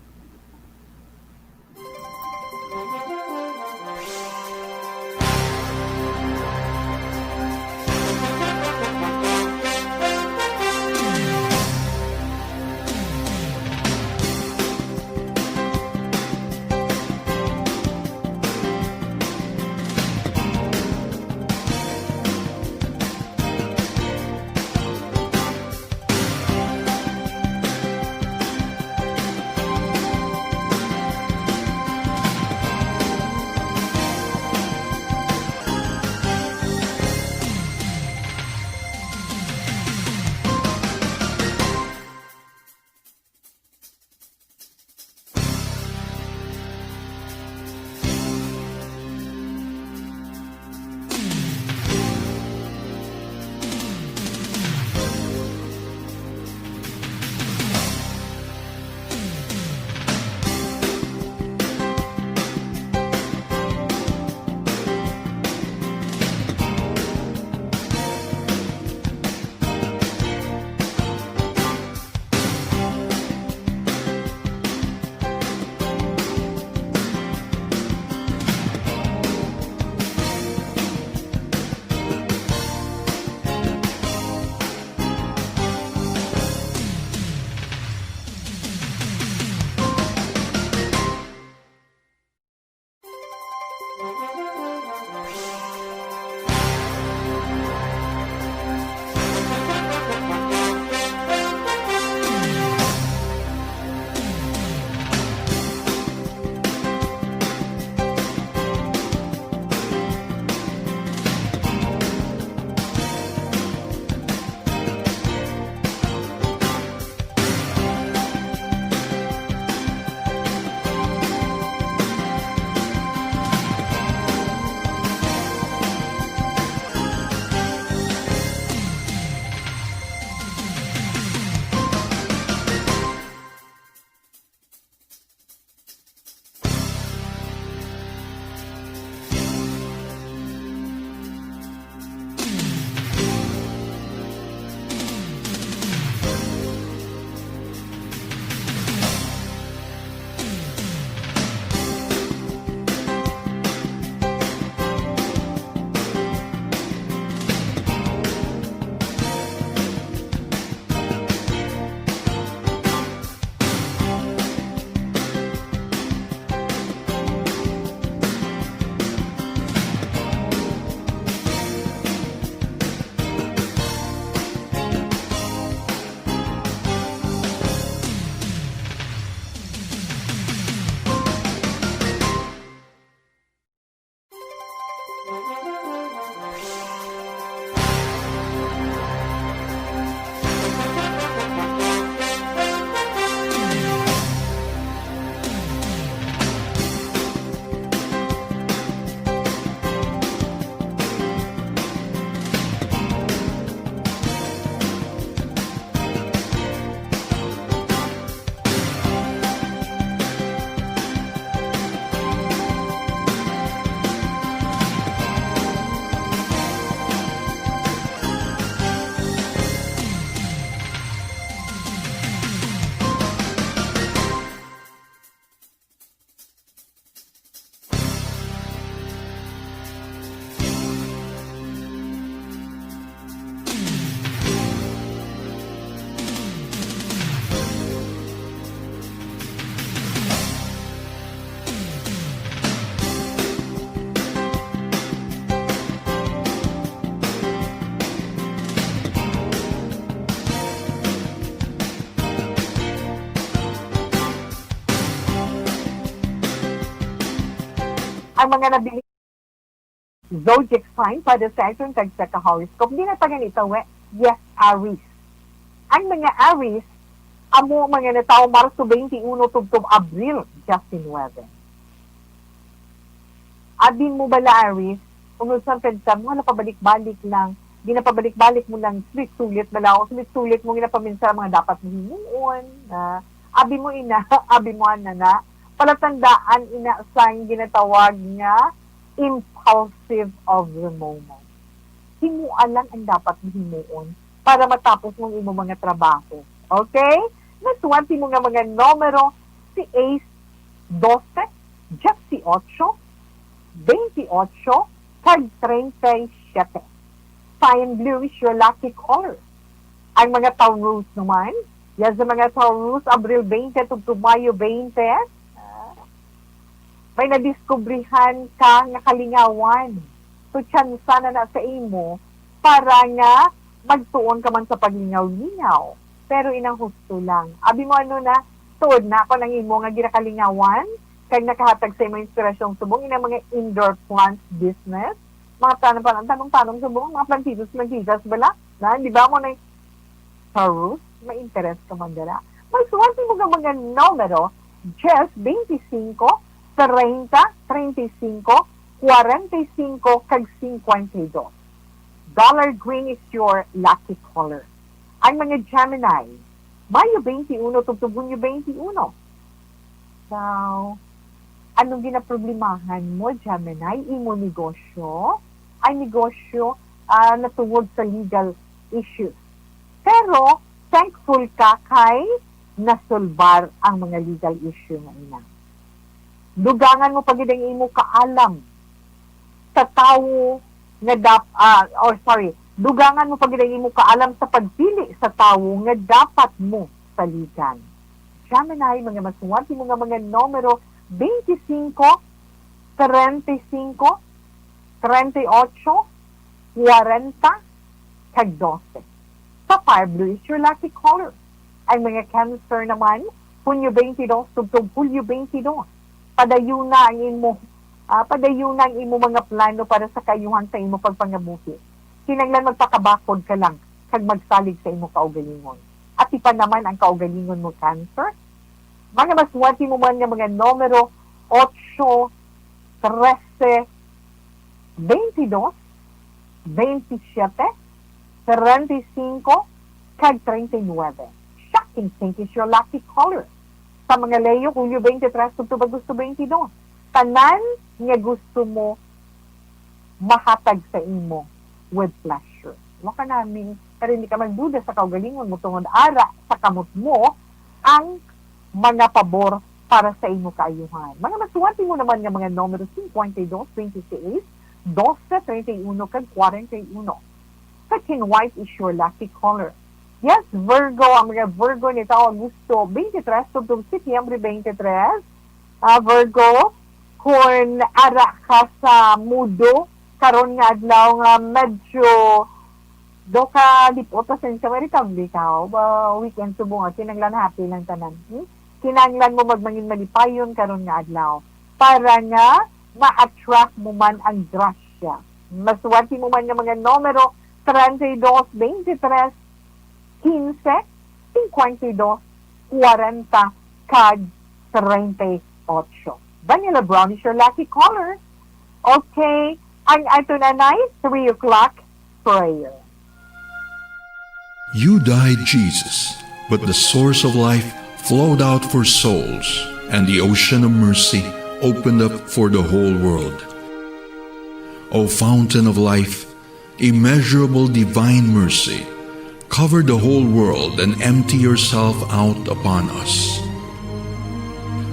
Ang mga nabili zodiac sign para sa ating tagsa horoscope, hindi na tagan ito, yes, Aries. Ang mga Aries, amo mga natao Marso 21 tubtob Abril 19. Abin mo bala Aries, umusan ka mo, wala pabalik-balik lang, ginapabalik-balik mo lang, sulit-sulit bala, o sulit-sulit mo ginapaminsa mga dapat mo himuon, abi mo ina, abi mo na, palatandaan ina sa ginatawag nga impulsive of the moment. Himuan lang ang dapat himuon para matapos mong imo mga trabaho. Okay? Nasuwanti mo nga mga numero, si Ace 12, Jack si 8, 28, kag 37. Cyan blue is your lucky color. Ang mga Taurus naman, yan sa mga Taurus, Abril 20 to Mayo 20, may nadiskubrihan ka nga kalingawan. So, chance sana na sa imo para nga magtuon ka man sa paglingaw-lingaw. Pero inang husto lang. Abi mo ano na, tuod na ako ng imo nga ginakalingawan, kag nakahatag sa imo inspirasyong subong, inang mga indoor plants business, mga tanong-tanong subong, mga plantitos, bala. Na, di ba mo na Taurus, may interest ka man dala. Magsuwanti mo nga mga numero, just 25, 30, 35, 45, kag 52. Dollar green is your lucky color. Ang mga Gemini, Mayo 21 to Junyo 21. So, anong ginaproblemahan mo, Gemini? Imo negosyo? Ay negosyo natungod sa legal issues. Pero, thankful ka kay nasolbar ang mga legal issue na ina. Dugangan mo pag idang imo kaalam sa tawo nga dugangan mo pag idang imo kaalam sa pagpili sa tawo nga dapat mo saligan. Gemini, mga masuwanti mo nga mga numero 25, 35, 38, 40, kag 12. Sapphire blue is your lucky color. Ang mga Cancer naman, Hunyo 22, tugtog Hulyo 22. Padayuna ang imo mga plano para sa kayuhan sa imo pagpangabuhi. Kinanglan magpakabakod ka lang kag magsalig sa imo kaugalingon. At ipa naman ang kaugalingon mo, Cancer. Mga maswati mo man nga mga numero 8, 13, 22, 27, 35, kag 39. Shocking pink is your lucky color. Sa mga Leo, Hulyo 23, Octubre gusto 22. Tanan nga gusto mo mahatag sa imo with pleasure. Waka namin, pero hindi ka magduda sa kaugalingon mo tungod ara sa kamot mo ang mga pabor para sa imo kaayuhan. Mga masuwati mo naman nga mga numero 52, 26, 12, 31, kag 41. Second white is your lucky color. Yes, Virgo, ang mga Virgo nito, Augusto 23, tugtog Setyembre 23. Virgo, kung ara ka sa mudo, karon nga adlaw nga medyo do ka lipot sa Amerika, weekend subong, kinanglan happy lang tanan. Kinanglan mo magmangin malipayon karon nga adlaw para nga ma-attract mo man ang drush Gracia. Masuwati mo man ng mga numero 32, 23, 15, 52, 40, kag 38. Daniela Brown is your lucky caller. Okay, ang ato na 3 o'clock prayer. You died, Jesus, but the source of life flowed out for souls, and the ocean of mercy opened up for the whole world. O fountain of life, immeasurable divine mercy, cover the whole world and empty yourself out upon us.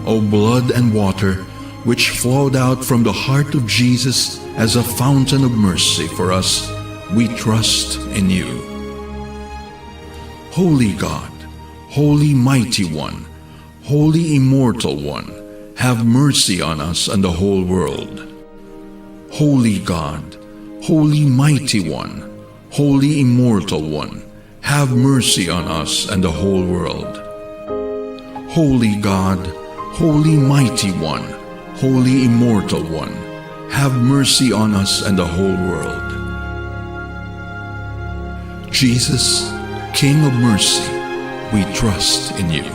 O blood and water, which flowed out from the heart of Jesus as a fountain of mercy for us, we trust in you. Holy God, Holy Mighty One, Holy Immortal One, have mercy on us and the whole world. Holy God, Holy Mighty One, Holy Immortal One, have mercy on us and the whole world. Holy God, Holy Mighty One, Holy Immortal One, have mercy on us and the whole world. Jesus, King of mercy, we trust in you.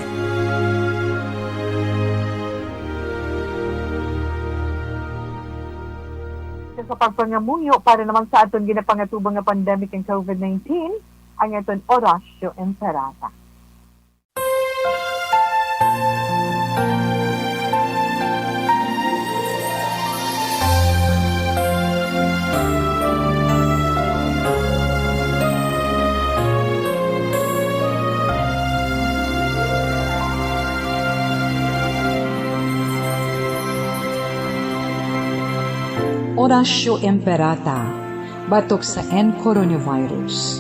Sa pagpangamuyo para naman sa aton ginapangatubang nga pandemic ng COVID-19, ang aton Orasyo Emperata. Orasyo Emperata, batok sa coronavirus.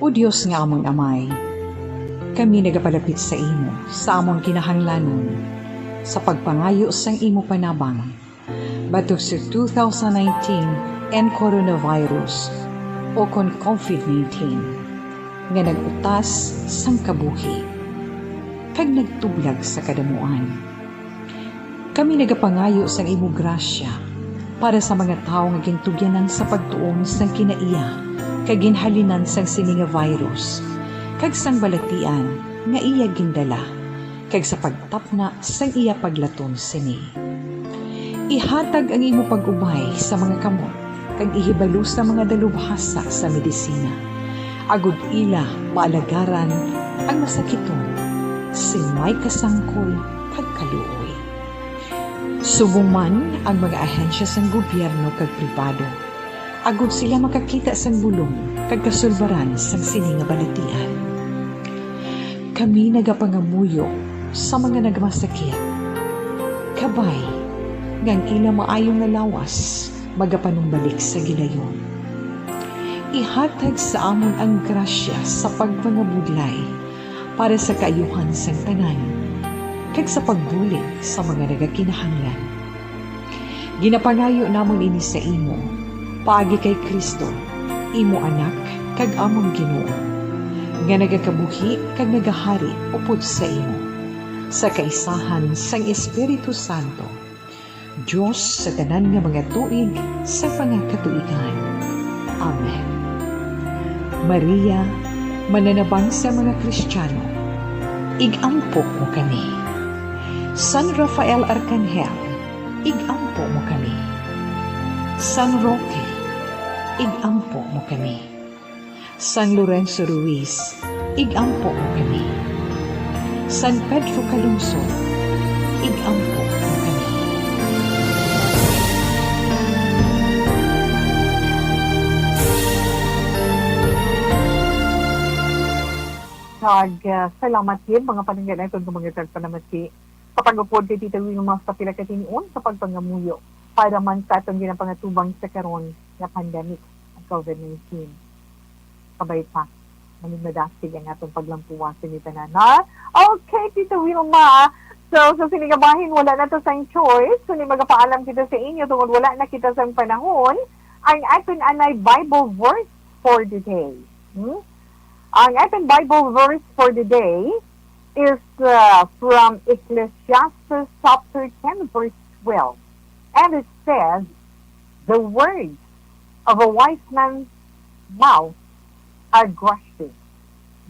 O Diyos nga among amay, kami nagapalapit sa imo, sa among kinahanglanon, sa pagpangayo sang imo panabang, batok sa 2019 coronavirus o kon COVID-19, nga nagutas sang kabuhi, kag nagtublag sa kadamuan. Kami nagapangayo sang imo grasya, para sa mga tao nga gintugyanan sa pagtuon sang kinaiya kag ginhalinan sang sini nga virus kag sang balatian nga iya gindala kag sa pagtapna sang iya paglaton sini. Ihatag ang imo pag-ubay sa mga kamot kag ihibalo sa mga dalubhasa sa medisina. Agud ila maalagaran ang masakiton si may kasangkol kag kaluoy. Subong man ang mga ahensya sang gobyerno kag pribado, agud sila makakita sang bulong kag kasulbaran sang sini nga balatian. Kami nagapangamuyo sa mga nagmasakit. Kabay, ngang ila maayong nga lawas, magapanumbalik sa gilayon. Ihatag sa amon ang grasya sa pagpangabudlay para sa kaayuhan sang tanan, kag sa pagbulig sa mga nagakinahanglan. Ginapangayo namon ini sa imo, paagi kay Kristo, imo anak, kag among Ginoo, nga nagakabuhi kag nagahari upod sa imo, sa kaisahan sang Espiritu Santo, Diyos sa tanan nga mga tuig sa pangakatuigan. Amen. Maria, mananabang sa mga Kristiyano, igampo mo kami. San Rafael Arcangel, igampo mo kami. San Roque, igampo mo kami. San Lorenzo Ruiz, igampo mo kami. San Pedro Calungsod, igampo mo kami. Salamat din mga paninggan ito ng mga tagpanamati. Kapag-upod kay Tita Wilma sa pila katiniun sa pagpangamuyo para man sa atong ginapangatubang sa karon na pandemic ang COVID-19. Kabay pa, malimadagsig ang atong paglampuwa sa nitanan. Okay, Tita Wilma. So, sa sinigabahin, wala na to sa choice. So, ni magapaalam kita sa inyo tungkol wala na kita sa panahon. Ang ating anay Bible verse for the day. Ang ating Bible verse for the day is from Ecclesiastes chapter 10 verse 12. And it says, The words of a wise man's mouth are gushing,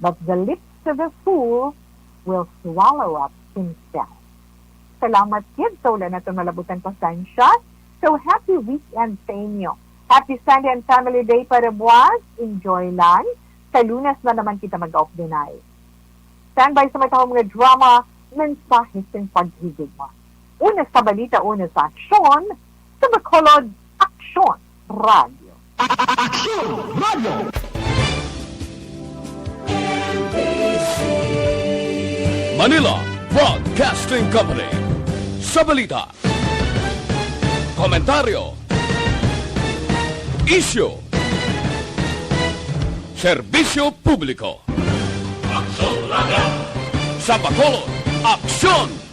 but the lips of a fool will swallow up himself. Salamat kid sa ulan na malabutan pasensya. So happy weekend sa inyo. Happy Sunday and Family Day para buwas. Enjoy lang. Sa Lunes na naman kita mag-off dinay. Standby sa may tahong mga drama, mensahe sa paghigig mo. Una sa balita, una sa aksyon, sa Bacolod Aksyon Radio. Manila Broadcasting Company. Sa balita, komentaryo, issue, serbisyo publiko. Sa Bacolod, Aksyon